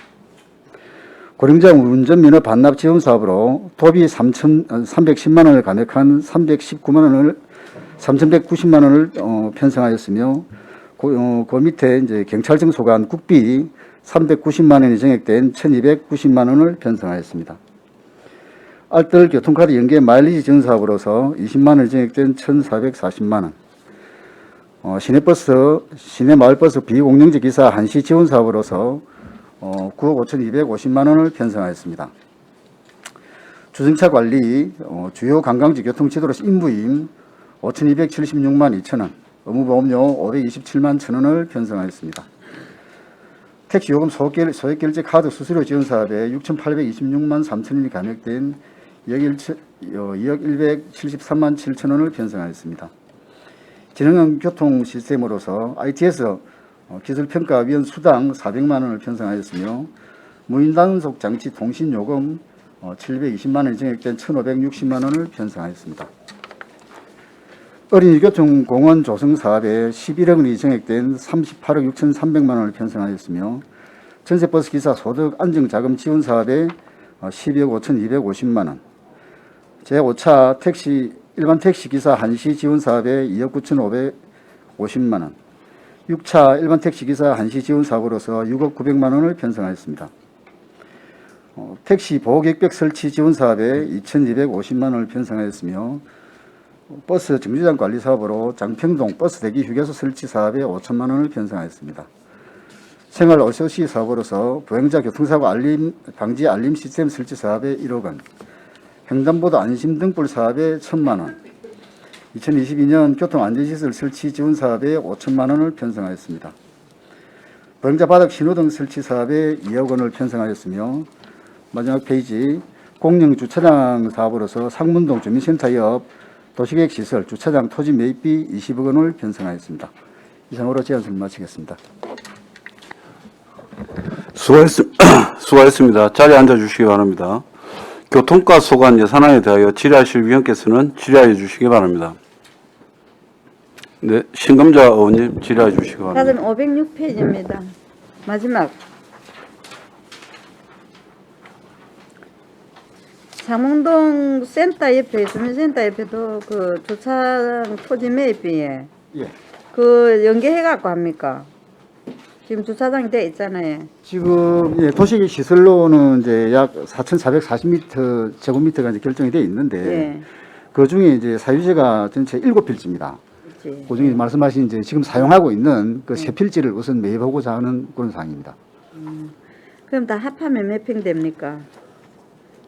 고령자 운전면허 반납 지원 사업으로 도비 310만 원을 감액한 3,190만 원을 편성하였으며 그 밑에 이제 경찰청 소관 국비 390만 원이 증액된 1,290만 원을 편성하였습니다. 알뜰 교통카드 연계 마일리지 지원 사업으로서 20만 원이 증액된 1,440만 원, 시내 마을버스 비공영제 기사 한시 지원 사업으로서 9억 5,250만 원을 편성하였습니다. 주정차 관리, 주요 관광지 교통지도로서 인부임 5,276만 2천 원, 의무보험료 527만 1천 원을 편성하였습니다. 택시요금 소액결제 카드 수수료 지원 사업에 6,826만 3천 원이 감액된 2억 173만 7천 원을 편성하였습니다. 지능형 교통 시스템으로서 ITS 기술평가위원 수당 400만 원을 편성하였으며 무인단속 장치 통신요금 720만 원이 증액된 1,560만 원을 편성하였습니다. 어린이 교통 공원 조성 사업에 11억 원이 증액된 38억 6,300만 원을 편성하였으며 전세버스 기사 소득 안정자금 지원 사업에 12억 5,250만 원, 제5차 일반 택시 기사 한시 지원 사업에 2억 9,550만 원, 6차 일반 택시 기사 한시 지원 사업으로서 6억 900만 원을 편성하였습니다. 택시 보호객벽 설치 지원 사업에 2,250만 원을 편성하였으며 버스 정류장 관리 사업으로 장평동 버스 대기 휴게소 설치 사업에 5천만 원을 편성하였습니다. 생활 OCOC 사업으로서 보행자 교통사고 방지 알림 시스템 설치 사업에 1억 원, 횡단보도 안심등불 사업에 1,000만 원, 2022년 교통안전시설 설치 지원 사업에 5천만 원을 편성하였습니다. 보행자 바닥 신호등 설치 사업에 2억 원을 편성하였으며 마지막 페이지 공영 주차장 사업으로서 상문동 주민센터 옆 도시계획 시설 주차장 토지 매입비 20억 원을 편성하였습니다. 이상으로 제안서를 마치겠습니다. 수고했습니다. 자리에 앉아주시기 바랍니다. 교통과 소관 예산안에 대하여 질의하실 위원께서는 질의하여 주시기 바랍니다. 네, 신금자 의원님 질의해 주시기 바랍니다. 다음 506페이지입니다. 마지막. 장흥동 센터 옆에, 주민센터 옆에도 그 주차장 토지 매입비에 예. 그 연계해갖고 합니까? 지금 주차장이 돼 있잖아요. 지금 예, 도시 시설로는 이제 약 4,440m 제곱미터가 이제 결정이 돼 있는데 예. 그 중에 이제 사유지가 전체 7필지입니다. 그렇지. 그 중에 말씀하신 이제 지금 사용하고 있는 그 세 필지를 우선 매입하고자 하는 그런 사항입니다. 그럼 다 합하면 몇 평 됩니까?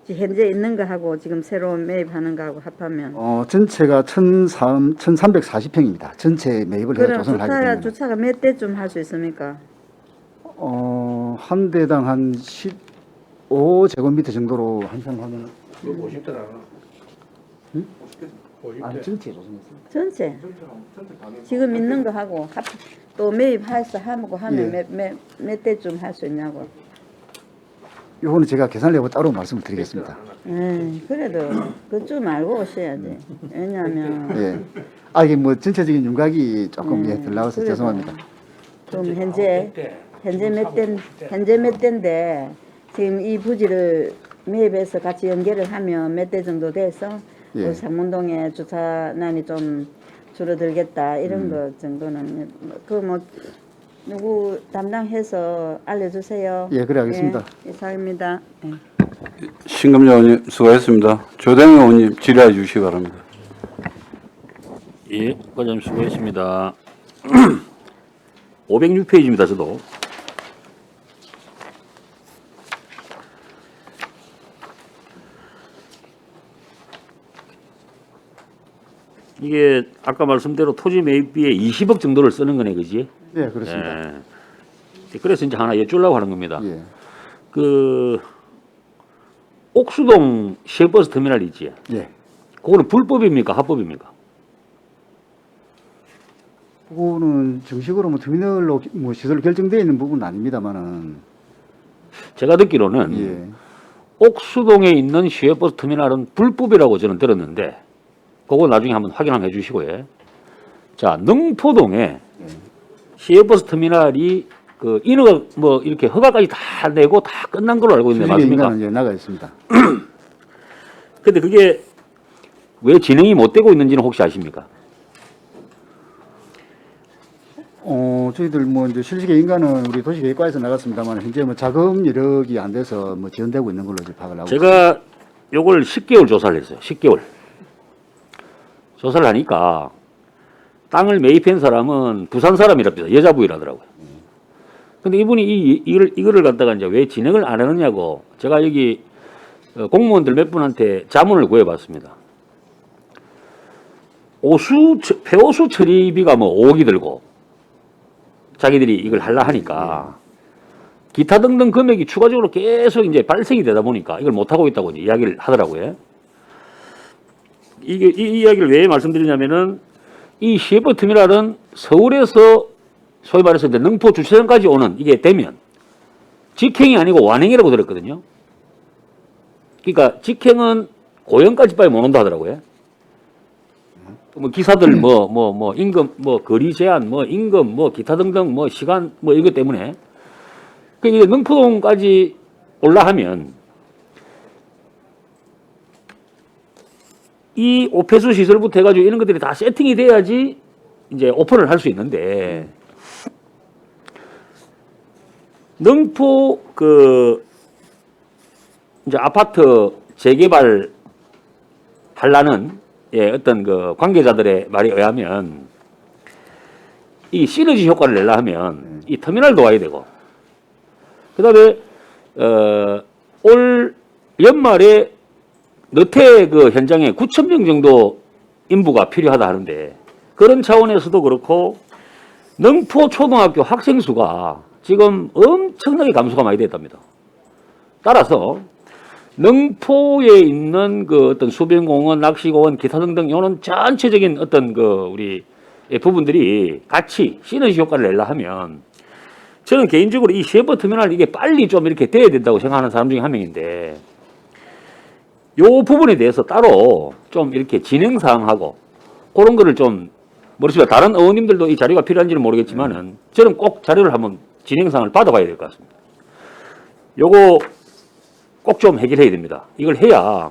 지금 현재 있는 거 하고 지금 새로 매입하는 거 하고 합하면. 전체가 1,340평입니다. 전체 매입을 해서 그럼 조성을 하기 때문에. 주차가 몇 대쯤 할 수 있습니까? 한 대당 한 15제곱미터 정도로 한상하면 전체 조성했습니다. 전체. 지금 있는 거 하고 또 매입해서 하고 하면 몇 대쯤 할 수 있냐고. 이거는 제가 계산을 해보고 따로 말씀을 드리겠습니다. 그래도 그좀 알고 오셔야지. 왜냐하면 예. 이게 뭐 전체적인 윤곽이 조금 들 나와서 그래도. 죄송합니다. 그럼 현재 몇 대인데 지금 이 부지를 매입해서 같이 연계를 하면 몇 대 정도 돼서 예. 그 상문동에 주차난이 좀 줄어들겠다 이런 거 정도는 그 뭐 누구 담당해서 알려주세요. 예, 그래 하겠습니다. 예, 이상입니다. 예. 신금자 의원님 수고했습니다. 조대웅 의원님 질의해 주시기 바랍니다. 예, 과장님 수고했습니다. 506페이지입니다. 저도. 이게 아까 말씀대로 토지 매입비에 20억 정도를 쓰는 거네, 그지? 네, 그렇습니다. 예. 그래서 이제 하나 여쭈려고 하는 겁니다. 예. 그 옥수동 시외버스 터미널 있지? 예. 그거는 불법입니까? 합법입니까? 그거는 정식으로 뭐 터미널로 뭐 시설 결정되어 있는 부분은 아닙니다만은 제가 듣기로는 예. 옥수동에 있는 시외버스 터미널은 불법이라고 저는 들었는데 그거 나중에 한번 확인 한번 해주시고요. 자, 능포동에 시외버스 터미널이 그 인허가 뭐 이렇게 허가까지 다 내고 다 끝난 걸로 알고 있는데 맞습니까? 인가는 예, 나가 있습니다. 근데 그게 왜 진행이 못 되고 있는지는 혹시 아십니까? 저희들 뭐 이제 실시계 인가는 우리 도시계획과에서 나갔습니다만 현재 뭐 자금 여력이 안 돼서 뭐 지연되고 있는 걸로 이제 파악을 하고 있습니다. 제가 요걸 10개월 조사를 했어요. 10개월. 조사를 하니까 땅을 매입한 사람은 부산 사람이랍니다. 여자부이라더라고요. 근데 이분이 이거를 갖다가 이제 왜 진행을 안 하느냐고 제가 여기 공무원들 몇 분한테 자문을 구해봤습니다. 폐오수 처리비가 뭐 5억이 들고 자기들이 이걸 하려 하니까 기타 등등 금액이 추가적으로 계속 이제 발생이 되다 보니까 이걸 못하고 있다고 이제 이야기를 하더라고요. 이 이야기를 왜 말씀드리냐면은 이 시외버스 터미널은 서울에서 소위 말해서 이제 능포 주차장까지 오는 이게 되면 직행이 아니고 완행이라고 들었거든요. 그러니까 직행은 고영까지 빨리 못 온다 하더라고요. 뭐 기사들 뭐 임금 뭐 거리 제한 뭐 임금 뭐 기타 등등 뭐 시간 뭐 이것 때문에 그러니까 이게 능포동까지 올라하면 이 오폐수 시설부터 해가지고 이런 것들이 다 세팅이 돼야지 이제 오픈을 할 수 있는데 능포 그 이제 아파트 재개발 하려는 어떤 그 관계자들의 말에 의하면 이 시너지 효과를 내려 하면 이 터미널도 와야 되고 그다음에 올 연말에 너태 그 현장에 9,000명 정도 인부가 필요하다 하는데 그런 차원에서도 그렇고 능포 초등학교 학생 수가 지금 엄청나게 감소가 많이 됐답니다. 따라서 능포에 있는 그 어떤 수변공원, 낚시공원, 기타 등등 이런 전체적인 어떤 그 우리 부분들이 같이 시너지 효과를 내려 하면 저는 개인적으로 이 시외버스 터미널 이게 빨리 좀 이렇게 돼야 된다고 생각하는 사람 중에 한 명인데 요 부분에 대해서 따로 좀 이렇게 진행사항하고 그런 거를 좀 모르겠습니다. 다른 의원님들도 이 자료가 필요한지는 모르겠지만은 저는 꼭 자료를 한번 진행사항을 받아봐야 될 것 같습니다. 요거 꼭 좀 해결해야 됩니다. 이걸 해야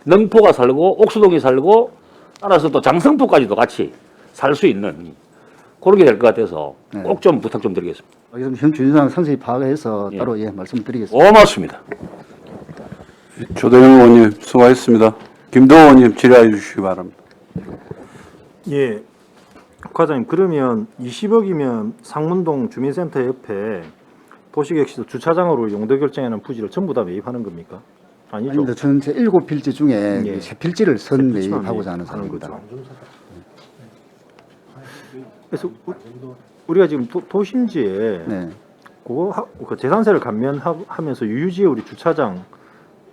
능포가 살고 옥수동이 살고 따라서 또 장성포까지도 같이 살 수 있는 그런 게 될 것 같아서 꼭 좀 부탁 좀 드리겠습니다. 현 주진상 상세히 파악해서 예. 따로 말씀드리겠습니다. 고맙습니다. 조대영 의원님 수고하셨습니다. 김동호 의원님 질의해 주시기 바랍니다. 예, 과장님 그러면 20억이면 상문동 주민센터 옆에 도시객시설 주차장으로 용도 결정하는 부지를 전부 다 매입하는 겁니까? 아니죠. 아닙니다. 전체 7필지 중에 예. 3필지를 선 세 필지만 매입하고자 하는 매입하는 사람입니다. 거죠. 그래서 우리가 지금 도심지에 네. 그 재산세를 감면하면서 유유지에 우리 주차장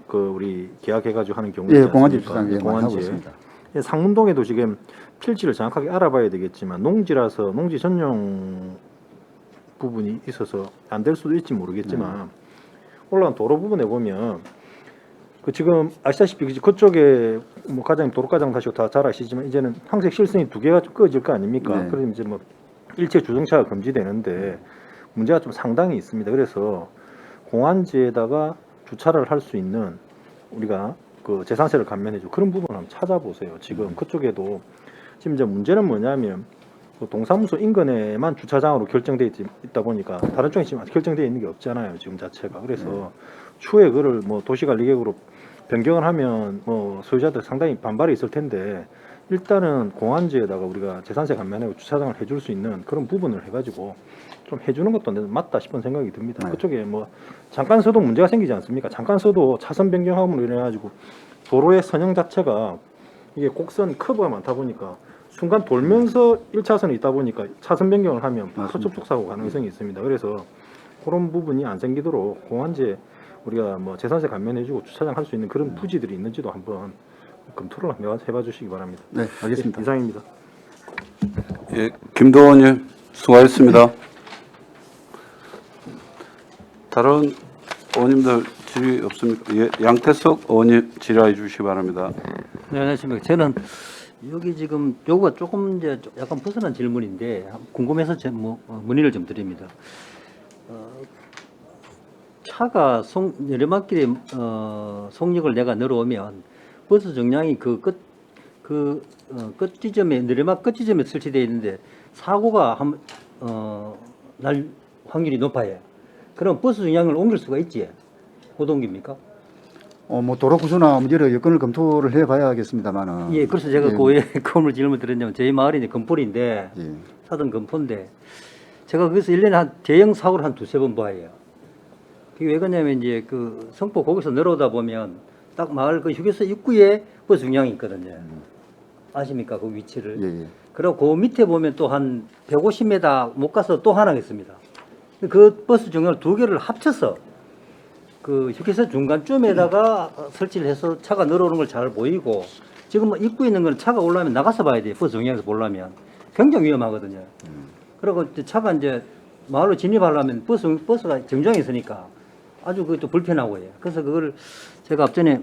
그 우리 계약해가지고 하는 경우 있지 예, 공원지 않습니까? 주차장 예, 많이 하고 공원지에. 있습니다. 예, 상문동에도 지금 필지를 정확하게 알아봐야 되겠지만 농지라서 농지 전용 부분이 있어서 안 될 수도 있지 모르겠지만 올라간 도로 부분에 보면 그 지금 아시다시피 그쪽에 뭐 과장님 도로과장 다시고 다 잘 아시지만 이제는 황색 실선이 2개가 꺼질 거 아닙니까? 네. 그래서 이제 뭐 일체 주정차가 금지되는데 문제가 좀 상당히 있습니다. 그래서 공안지에다가 주차를 할 수 있는 우리가 그 재산세를 감면해주고 그런 부분을 한번 찾아보세요. 지금 그쪽에도 지금 이제 문제는 뭐냐면 그 동사무소 인근에만 주차장으로 결정돼 있다 보니까 다른 쪽에 지금 결정돼 있는 게 없잖아요. 지금 자체가. 그래서 추후에 그를 뭐 도시관리계획으로 변경을 하면 뭐 소유자들 상당히 반발이 있을 텐데 일단은 공안지에다가 우리가 재산세 감면하고 주차장을 해줄 수 있는 그런 부분을 해가지고 좀 해주는 것도 맞다 싶은 생각이 듭니다. 그쪽에 뭐 잠깐 서도 문제가 생기지 않습니까? 잠깐 서도 차선 변경함으로 인해가지고 도로의 선형 자체가 이게 곡선 커브가 많다 보니까 순간 돌면서 1차선에 있다 보니까 차선 변경을 하면 바로 접촉 사고 가능성이 있습니다. 그래서 그런 부분이 안 생기도록 공안지에 우리가 뭐 재산세 감면해주고 주차장 할 수 있는 그런 부지들이 있는지도 한번 검토를 해봐 주시기 바랍니다. 네, 알겠습니다. 예, 이상입니다. 예, 김동호 의원님 수고하셨습니다. 다른 의원님들 질의 없습니까? 예, 양태석 의원님 질의해 주시기 바랍니다. 네, 안녕하십니까. 저는 여기 지금 요거가 조금 이제 약간 벗어난 질문인데 궁금해서 문의를 좀 드립니다. 차가 내리막길에 속력을 내가 늘어오면 버스 정량이 그 끝 지점에 내리막 끝 지점에 설치되어 있는데 사고가 날 확률이 높아요. 그럼 버스 정량을 옮길 수가 있지? 못 옮깁니까? 뭐 도로 구조나 여러 여건을 검토를 해봐야겠습니다만은. 예, 그래서 제가 예. 왜 그걸 질문 드렸냐면 저희 마을이 이제 건폴인데 예. 사돈 건포인데 제가 거기서 1년에 한 대형 사고를 한 2-3번 봐요. 그게 왜 그러냐면 이제 그 성포 거기서 내려오다 보면 딱 마을 그 휴게소 입구에 버스 중량이 있거든요. 아십니까? 그 위치를. 예, 예. 그리고 그 밑에 보면 또 한 150m 못 가서 또 하나 있습니다. 그 버스 중량을 2개를 합쳐서 그 휴게소 중간쯤에다가 설치를 해서 차가 늘어오는 걸 잘 보이고 지금 뭐 입구에 있는 건 차가 올라오면 나가서 봐야 돼요. 버스 정량에서 보려면 굉장히 위험하거든요. 그리고 이제 차가 이제 마을로 진입하려면 버스가 정장에 있으니까 아주 그것도 불편하고 해요. 그래서 그걸 제가 앞전에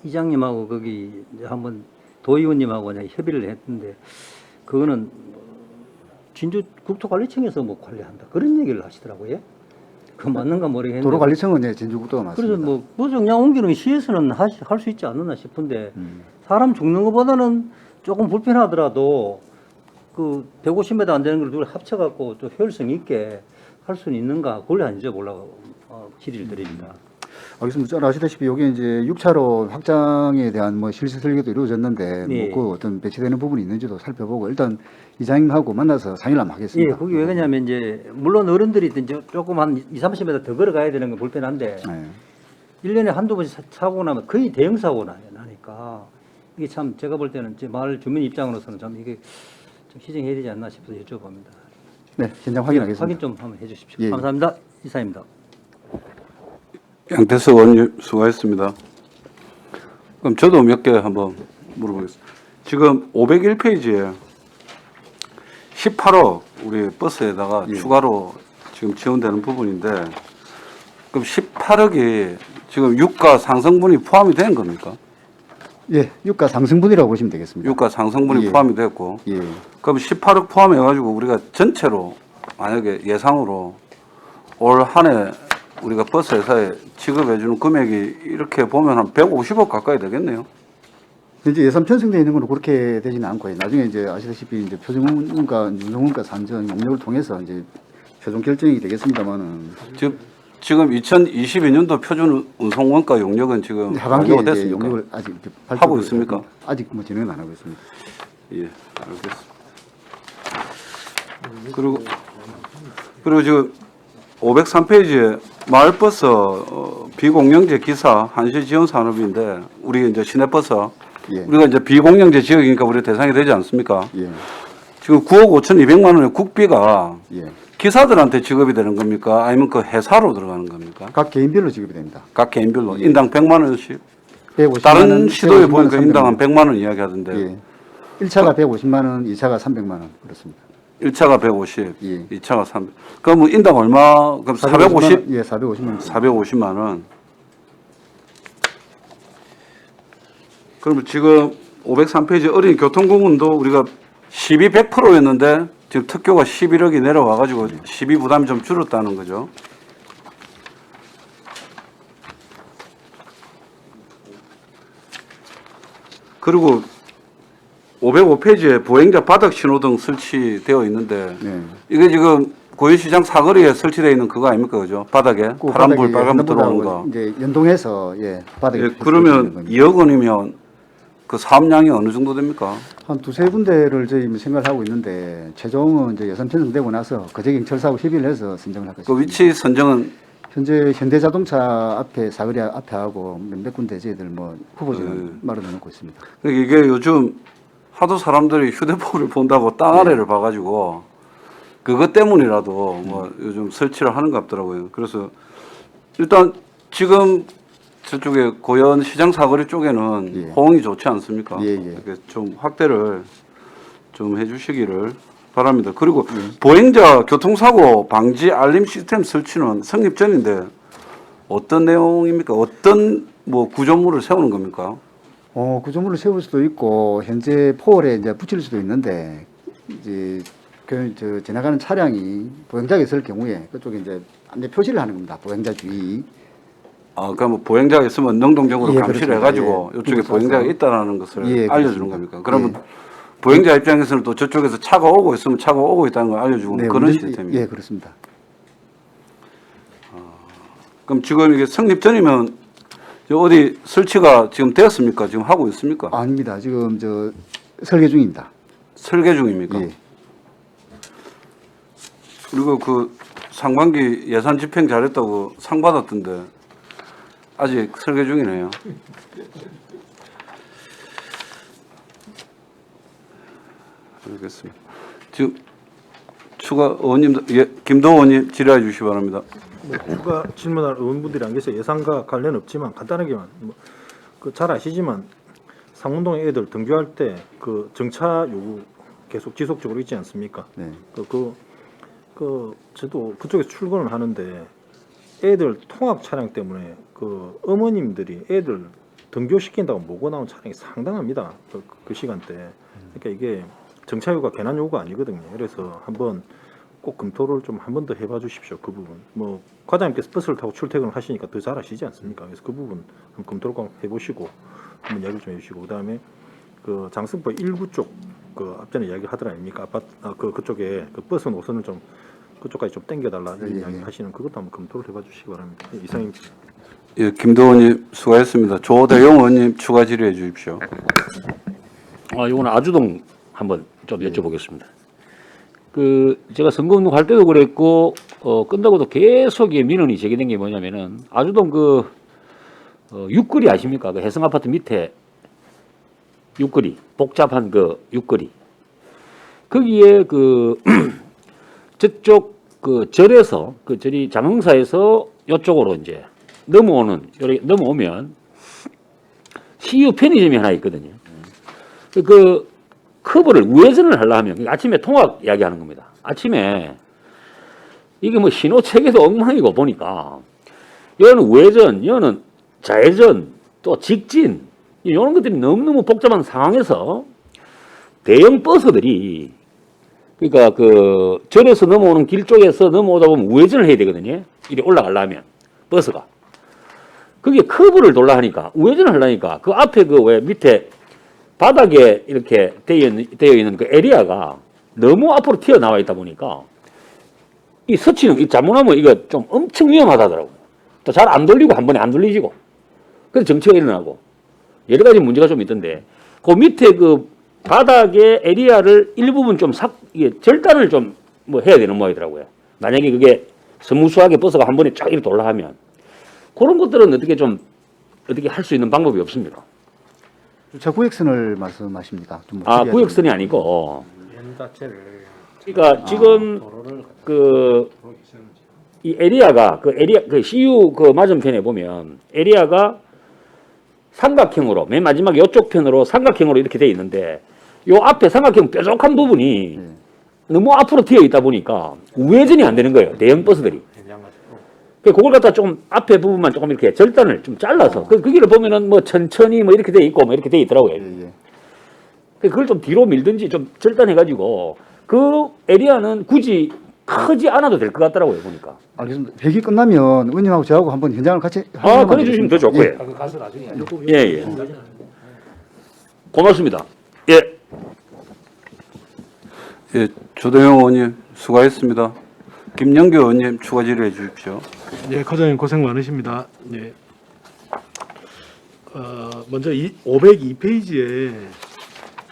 이장님하고 거기 이제 한번 도의원님하고 그냥 협의를 했는데 그거는 진주 국토관리청에서 뭐 관리한다 그런 얘기를 하시더라고요. 그 맞는가 모르겠는데. 도로관리청은 예, 진주국도가 맞습니다. 그래서 뭐 버스 정량 옮기는 시에서는 할 수 있지 않느냐 싶은데 사람 죽는 것보다는 조금 불편하더라도 그 150m 안 되는 걸 둘 합쳐갖고 좀 효율성 있게 할 수는 있는가 그걸 안 여쭤보려고 질의를 드립니다. 알겠습니다. 잘 아시다시피 여기 이제 6차로 확장에 대한 뭐 실시 설계도 이루어졌는데 네. 뭐 그 어떤 배치되는 부분이 있는지도 살펴보고 일단 이장님하고 만나서 상의를 한번 예, 하겠습니다. 거기 왜 그러냐면 이제 물론 어른들이 이제 조금 한 2-30m 더 걸어가야 되는 건 불편한데 네. 1년에 한두 번씩 사고 나면 거의 대형 사고 나니까 이게 참 제가 볼 때는 제 마을 주민 입장으로서는 참 이게 좀 희생해야 되지 않나 싶어서 여쭤봅니다. 네, 현장 확인하겠습니다. 확인 좀 한번 해주십시오. 예. 감사합니다. 이사입니다. 양태석 의원님 수고하셨습니다. 그럼 저도 몇 개 한번 물어보겠습니다. 지금 501페이지에 18호 우리 버스에다가 예. 추가로 지금 지원되는 부분인데 그럼 18억이 지금 유가 상승분이 포함이 된 겁니까? 예, 유가 상승분이라고 보시면 되겠습니다. 유가 상승분이 예. 포함이 됐고, 예, 그럼 18억 포함해가지고 우리가 전체로 만약에 예상으로 올 한 해 우리가 버스 회사에 지급해주는 금액이 이렇게 보면 한 150억 가까이 되겠네요. 현재 예산 편성되어 있는 건 그렇게 되지는 않고요. 나중에 이제 아시다시피 이제 표준문과 운송문과 산정 용역을 통해서 이제 최종 결정이 되겠습니다만은 지금 2022년도 표준 운송 원가 용역은 지금 하반기에 완료가 이제 됐습니까? 용역을 아직 이제 하고 있습니까? 아직 뭐 진행은 안 하고 있습니다. 예, 알겠습니다. 그리고 지금 503페이지에 마을버스 비공영제 기사 한시 지원 산업인데 우리 이제 시내버스 예. 우리가 이제 비공영제 지역이니까 우리 대상이 되지 않습니까? 예, 지금 9억 5,200만 원의 국비가 예. 기사들한테 지급이 되는 겁니까? 아니면 그 회사로 들어가는 겁니까? 각 개인별로 지급이 됩니다. 각 개인별로 인당 100만 원씩. 150만 다른 원, 시도에 150만 보니까 원, 인당 한 300만 100만 원 이야기하던데. 예. 1차가 150만 원, 2차가 300만 원 그렇습니다. 1차가 150, 예. 2차가 300. 그럼 뭐 인당 얼마? 그럼 450? 예, 450만 원. 450만 원. 그러면 지금 503페이지 어린이 교통공원도 우리가 12 100%였는데 지금 특교가 11억이 내려와가지고 12 부담이 좀 줄었다는 거죠. 그리고 505페이지에 보행자 바닥 신호등 설치되어 있는데 네. 이게 지금 고유시장 사거리에 설치되어 있는 그거 아닙니까, 그죠? 바닥에 그 파란불, 바닥에 빨간불 들어오는 핸드폰하고 거. 이제 연동해서 예, 바닥에 예, 설치되어 있는 그러면 겁니다. 2억 원이면 그 사업량이 어느 정도 됩니까? 한 두세 군데를 저희 생각을 하고 있는데 최종은 이제 예산 편성되고 나서 거제경찰서하고 협의를 해서 선정을 할 그 것입니다. 위치 선정은 현재 현대자동차 앞에 사거리 앞에 하고 몇몇 군데 저희들 뭐 후보지는 마련해 놓고 있습니다. 그러니까 이게 요즘 하도 사람들이 휴대폰을 본다고 땅 아래를 봐가지고 그것 때문이라도 뭐 요즘 설치를 하는 것 같더라고요. 그래서 일단 지금 저쪽에 고현 시장 사거리 쪽에는 예. 호응이 좋지 않습니까? 예, 예. 이렇게 좀 확대를 좀 해주시기를 바랍니다. 그리고 보행자 교통사고 방지 알림 시스템 설치는 성립 전인데 어떤 내용입니까? 어떤 뭐 구조물을 세우는 겁니까? 구조물을 세울 수도 있고 현재 포월에 이제 붙일 수도 있는데 이제 저 지나가는 차량이 보행자가 있을 경우에 그쪽에 이제 안내 표시를 하는 겁니다. 보행자 주의. 그러니까 뭐 보행자가 있으면 능동적으로 예, 감시를 그렇습니다. 해가지고 예. 이쪽에 그래서 보행자가 있다라는 것을 예, 알려주는 그렇습니다. 겁니까? 그러면 예. 보행자 입장에서는 또 저쪽에서 차가 오고 있으면 차가 오고 있다는 걸 알려주는 네, 그런 운전- 시스템이에요. 예, 그렇습니다. 그럼 지금 이게 성립 전이면 저 어디 설치가 지금 되었습니까? 지금 하고 있습니까? 아닙니다. 지금 저 설계 중입니다. 설계 중입니까? 예. 그리고 그 상반기 예산 집행 잘했다고 상 받았던데 아직 설계 중이네요. 알겠습니다. 지금 추가 의원님, 예, 김도호 의원님 질의해 주시기 바랍니다. 추가 질문할 의원분들이 안 계셔 예산과 관련 없지만 간단하게만 그 잘 아시지만 상문동 애들 등교할 때 그 정차 요구 계속 지속적으로 있지 않습니까? 네. 저도 그쪽에서 출근을 하는데 애들 통학 차량 때문에 그 어머님들이 애들 등교시킨다고 모고 나온 차량이 상당합니다. 그 시간대. 그러니까 이게 정차 요구가 괜한 요구가 아니거든요. 그래서 한번 꼭 검토를 좀 한 번 더 해봐 주십시오. 그 부분. 뭐 과장님께서 버스를 타고 출퇴근을 하시니까 더 잘 아시지 않습니까? 그래서 그 부분 한번 검토를 꼭 해보시고 한번 이야기를 좀 해주시고 그다음에 그 장승포 1구 쪽 그 앞전에 이야기 하더라 아닙니까? 아파트 그쪽에 그 버스 노선을 좀 그쪽까지 좀 당겨달라 이런 이야기 하시는 그것도 한번 검토를 해봐 주시기 바랍니다. 이상입니다. 예, 김도호 의원님 수고하셨습니다. 조대용 의원님 추가 질의해 주십시오. 이거는 아주동 한번 좀 여쭤보겠습니다. 그 제가 선거운동 할 때도 그랬고 끝나고도 계속 민원이 제기된 게 뭐냐면은 아주동 그 육거리 아십니까? 그 해성 아파트 밑에 육거리 복잡한 그 육거리 거기에 그 저쪽 그 절에서 그 절이 장흥사에서 이쪽으로 이제 넘어오면 CU 편의점이 하나 있거든요. 그 커버를 우회전을 하려 하면 아침에 통학 이야기하는 겁니다. 아침에 이게 뭐 신호 체계도 엉망이고 보니까 여는 우회전, 여는 좌회전, 또 직진 이런 것들이 너무너무 복잡한 상황에서 대형 버스들이 그러니까 그 절에서 넘어오는 길 쪽에서 넘어오다 보면 우회전을 해야 되거든요. 이리 올라가려면 버스가 그게 커브를 돌라 하니까 우회전을 하려니까 그 앞에 그 왜 밑에 바닥에 이렇게 되어 있는 그 에리아가 너무 앞으로 튀어나와 있다 보니까 이 서치는 이 잘못하면 이거 좀 엄청 위험하다더라고요. 또 잘 안 돌리고 한 번에 안 돌리지고 그래서 정체가 일어나고 여러 가지 문제가 좀 있던데 그 밑에 그 바닥의 에리아를 일부분 좀 이게 절단을 좀 뭐 해야 되는 모양이더라고요. 만약에 그게 스무스하게 버스가 한 번에 쫙 이렇게 돌라 하면 그런 것들은 어떻게 할 수 있는 방법이 없습니다. 주차 구역선을 말씀하십니까? 좀 아, 구역선이 아니고 그러니까 지금 이 에리아가 그 CU 그 맞은편에 보면 에리아가 삼각형으로 맨 마지막 이쪽 편으로 삼각형으로 이렇게 돼 있는데 요 앞에 삼각형 뾰족한 부분이 너무 앞으로 튀어 있다 보니까 우회전이 안 되는 거예요. 대형 버스들이. 그걸 갖다 좀 앞에 부분만 조금 이렇게 절단을 좀 잘라서 그 길을 보면은 뭐 천천히 뭐 이렇게 돼 있고 뭐 이렇게 돼 있더라고요. 그걸 좀 뒤로 밀든지 좀 절단해 가지고 그 에리아는 굳이 크지 않아도 될 것 같더라고요 보니까. 알겠습니다. 회기 끝나면 의원님하고 저하고 한번 현장을 같이 그래 주시면 더 좋고요. 가서 나중에 예. 고맙습니다. 예. 예, 조대영 의원님 수고하셨습니다. 김영규 의원님 추가 질의해 주십시오. 예, 과장님 고생 많으십니다. 예. 먼저 502페이지에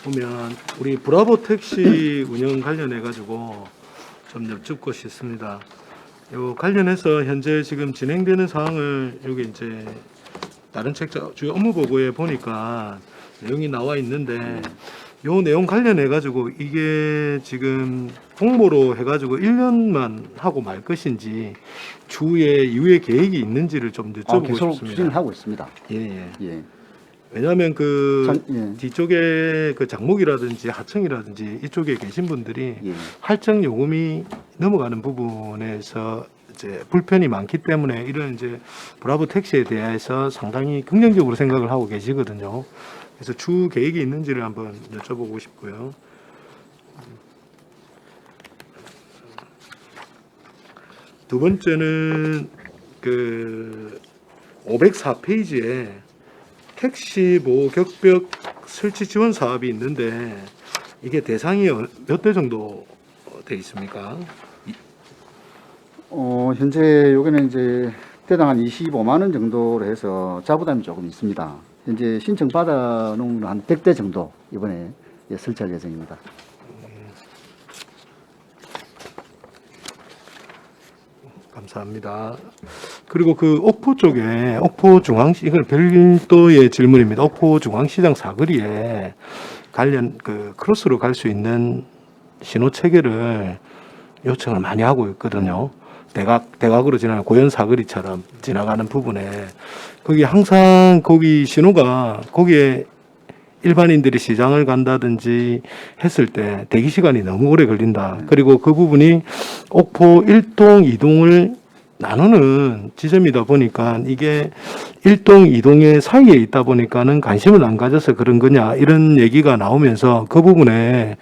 보면 우리 브라보 택시 운영 관련해 가지고 좀 여쭙고 싶습니다. 요 관련해서 현재 지금 진행되는 사항을 여기 이제 다른 책자 주요 업무 보고에 보니까 내용이 나와 있는데 요 내용 관련해 가지고 이게 지금 공모로 해 가지고 1년만 하고 말 것인지 이후에 계획이 있는지를 좀 여쭤보고 계속 싶습니다. 추진을 하고 있습니다. 예. 왜냐하면 뒤쪽에 그 장목이라든지 하청이라든지 이쪽에 계신 분들이 할증 요금이 넘어가는 부분에서 이제 불편이 많기 때문에 이런 이제 브라보 택시에 대해서 상당히 긍정적으로 생각을 하고 계시거든요. 그래서 추후 계획이 있는지를 한번 여쭤보고 싶고요. 두 번째는 그 504페이지에 택시 보호 격벽 설치 지원 사업이 있는데 이게 대상이 몇 대 정도 돼 있습니까? 현재 여기는 이제 대당 한 25만 원 정도로 해서 자부담이 조금 있습니다. 현재 신청 받아놓은 한 100대 정도 이번에 설치할 예정입니다. 감사합니다. 그리고 그 옥포 쪽에 옥포 중앙시 이건 별도의 질문입니다. 옥포 중앙시장 사거리에 관련 그 크로스로 갈 수 있는 신호 체계를 요청을 많이 하고 있거든요. 대각으로 지나는 고현 사거리처럼 지나가는 부분에 거기 항상 거기 신호가 거기에 일반인들이 시장을 간다든지 했을 때 대기 시간이 너무 오래 걸린다. 그리고 그 부분이 옥포 1동, 2동을 나누는 지점이다 보니까 이게 1동, 2동의 사이에 있다 보니까는 관심을 안 가져서 그런 거냐 이런 얘기가 나오면서 그 부분에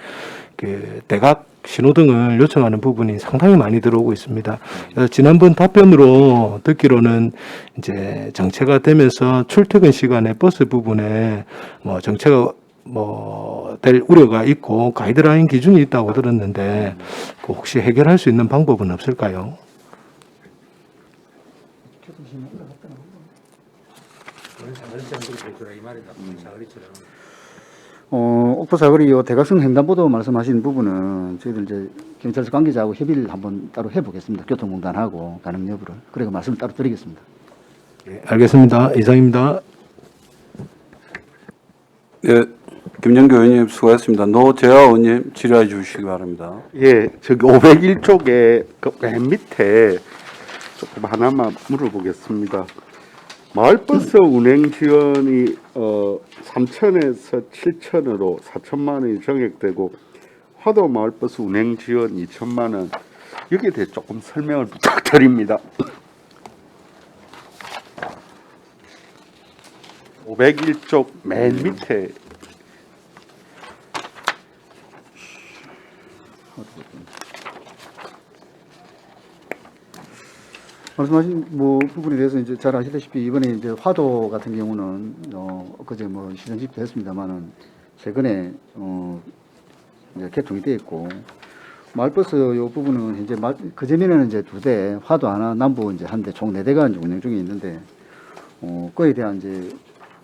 그 대각 신호등을 요청하는 부분이 상당히 많이 들어오고 있습니다. 그래서 지난번 답변으로 듣기로는 이제 정체가 되면서 출퇴근 시간에 버스 부분에 뭐 정체가 될 우려가 있고 가이드라인 기준이 있다고 들었는데 그 혹시 해결할 수 있는 방법은 없을까요? 옥포 사거리 요 대각선 횡단보도 말씀하신 부분은 저희들 이제 경찰서 관계자하고 협의를 한번 따로 해보겠습니다. 교통공단하고 가능 여부를. 그리고 말씀을 따로 드리겠습니다. 네, 알겠습니다. 이상입니다. 예, 김영규 의원님 수고하셨습니다. 노재하 의원님 질의해 주시기 바랍니다. 예, 저기 501쪽에 그 맨 밑에 조금 하나만 물어보겠습니다. 마을버스 운행 지원이 3천에서 7천으로 4천만 원이 정액되고 화도 마을버스 운행 지원 2천만 원 여기에 대해 조금 설명을 부탁드립니다. 501쪽 맨 밑에 말씀하신 뭐 부분에 대해서 이제 잘 아시다시피 이번에 이제 화도 같은 경우는 그제 뭐 시정 집행했습니다만은 최근에 이제 개통이 되어 있고 마을버스 요 부분은 현재 그전에는 이제 2대, 화도 하나, 남부 이제 한 대, 총 4대가 이제 운영 중에 있는데 그에 대한 이제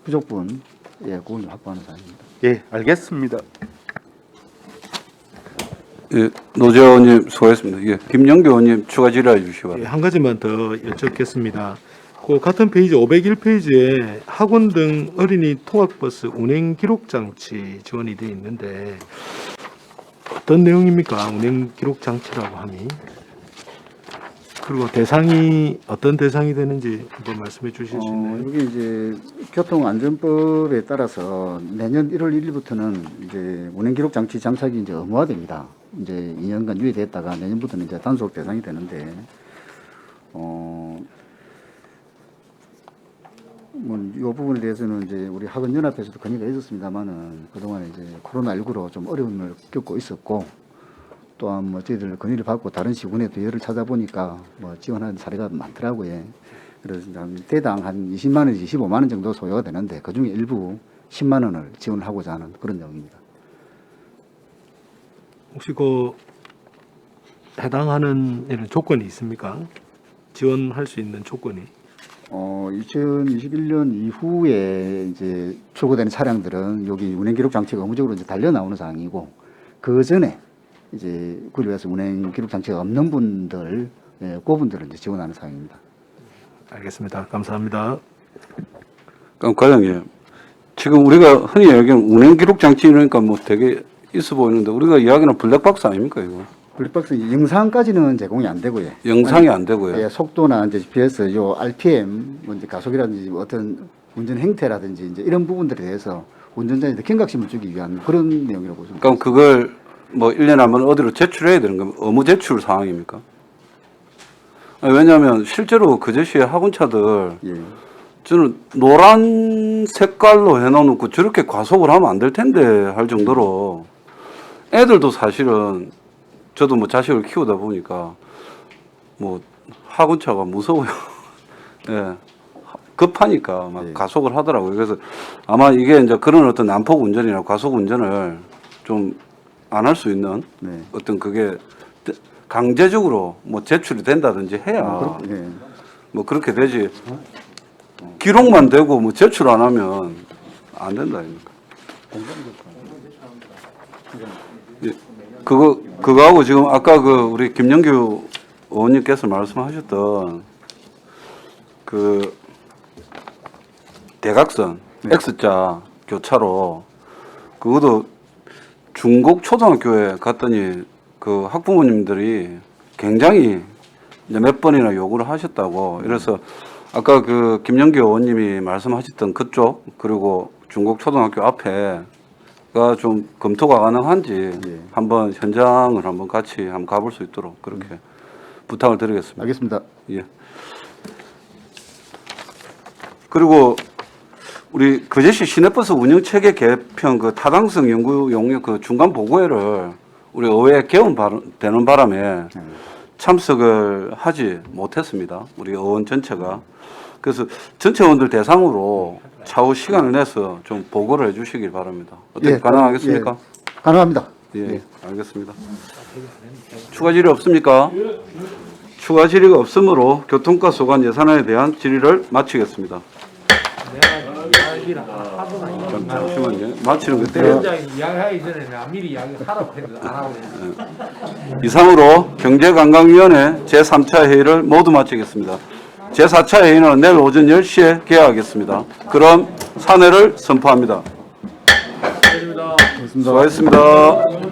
부족분 그걸 좀 확보하는 사항입니다. 예, 알겠습니다. 예, 노재호 의원님 수고했습니다. 예, 김영규 의원님 추가 질의해 주시기 예, 바랍니다. 한 가지만 더 여쭙겠습니다. 그 같은 페이지 501페이지에 학원 등 어린이 통학버스 운행 기록 장치 지원이 되어 있는데 어떤 내용입니까? 운행 기록 장치라고 하니? 그리고 대상이 어떤 대상이 되는지 한번 말씀해 주실 수 있나요? 이게 이제 교통안전법에 따라서 내년 1월 1일부터는 이제 운행기록 장치 장착이 이제 의무화됩니다. 이제 2년간 유예됐다가 내년부터는 이제 단속 대상이 되는데, 이 부분에 대해서는 이제 우리 학원연합에서도 건의가 있었습니다만은 그동안 이제 코로나19로 좀 어려움을 겪고 있었고, 또한 뭐 저희들 건의를 받고 다른 시군의 대여를 찾아보니까 뭐 지원하는 사례가 많더라고요. 그래서 대당 한 20만 원에서 25만 원 정도 소요가 되는데 그 중에 일부 10만 원을 지원을 하고자 하는 그런 내용입니다. 혹시 그 해당하는 이런 조건이 있습니까? 지원할 수 있는 조건이? 2021년 이후에 이제 출고되는 차량들은 여기 운행기록 장치가 의무적으로 이제 달려 나오는 사항이고, 그 전에 이제 그를 위해서 운행기록 장치가 없는 분들, 그분들을 이제 지원하는 사항입니다. 알겠습니다. 감사합니다. 그럼 과장님, 지금 우리가 흔히 얘기하는 운행 기록 장치 이러니까 뭐 되게 있어 보이는데 우리가 이야기하는 블랙박스 아닙니까 이거? 블랙박스 영상까지는 제공이 안 되고요. 영상이 안 되고요. 예, 속도나 이제 GPS, 요 RPM, 뭐 이제 가속이라든지 어떤 운전 행태라든지 이제 이런 부분들에 대해서 운전자한테 경각심을 주기 위한 그런 내용이라고 보시면 그럼 그걸 뭐 1년에 한 번 어디로 제출해야 되는 겁니까? 의무 제출 사항입니까? 아니, 왜냐하면 실제로 그 제시에 학원차들 예. 저는 노란 색깔로 해놓고 저렇게 과속을 하면 안 될 텐데 할 정도로 애들도 사실은 저도 뭐 자식을 키우다 보니까 뭐 학원차가 무서워요. 예. 급하니까 막 예. 가속을 하더라고요. 그래서 아마 이게 이제 그런 어떤 난폭 운전이나 과속 운전을 좀 안 할 수 있는 네. 어떤 그게 강제적으로 뭐 제출이 된다든지 해야 예. 뭐 그렇게 되지. 기록만 되고 뭐 제출 안 하면 안 된다 아닙니까? 예, 그거하고 지금 아까 그 우리 김영규 의원님께서 말씀하셨던 그 대각선 X자 교차로 그것도 중국 초등학교에 갔더니 그 학부모님들이 굉장히 이제 몇 번이나 요구를 하셨다고. 이래서 아까 그 김영규 의원님이 말씀하셨던 그쪽 그리고 중국 초등학교 앞에가 좀 검토가 가능한지 예. 한번 현장을 한번 같이 한번 가볼 수 있도록 그렇게 부탁을 드리겠습니다. 알겠습니다. 예. 그리고 우리 그제시 시내버스 운영 체계 개편 그 타당성 연구 용역 그 중간 보고회를 우리 의회에 개원되는 바람에 참석을 하지 못했습니다. 우리 의원 전체가. 그래서 전체 의원들 대상으로 차후 시간을 내서 좀 보고를 해주시길 바랍니다. 어떻게 예, 가능하겠습니까? 예, 가능합니다. 예, 예. 알겠습니다. 추가 질의 없습니까? 추가 질의가 없으므로 교통과 소관 예산안에 대한 질의를 마치겠습니다. 잠시만요. 마치는 그때 위원장이 이야기하기 전에 내가 미리 이야기를 하라고 했는데 안 하고 이상으로 경제관광위원회 제3차 회의를 모두 마치겠습니다. 제4차 회의는 내일 오전 10시에 개회하겠습니다. 그럼 사내를 선포합니다. 수고하셨습니다.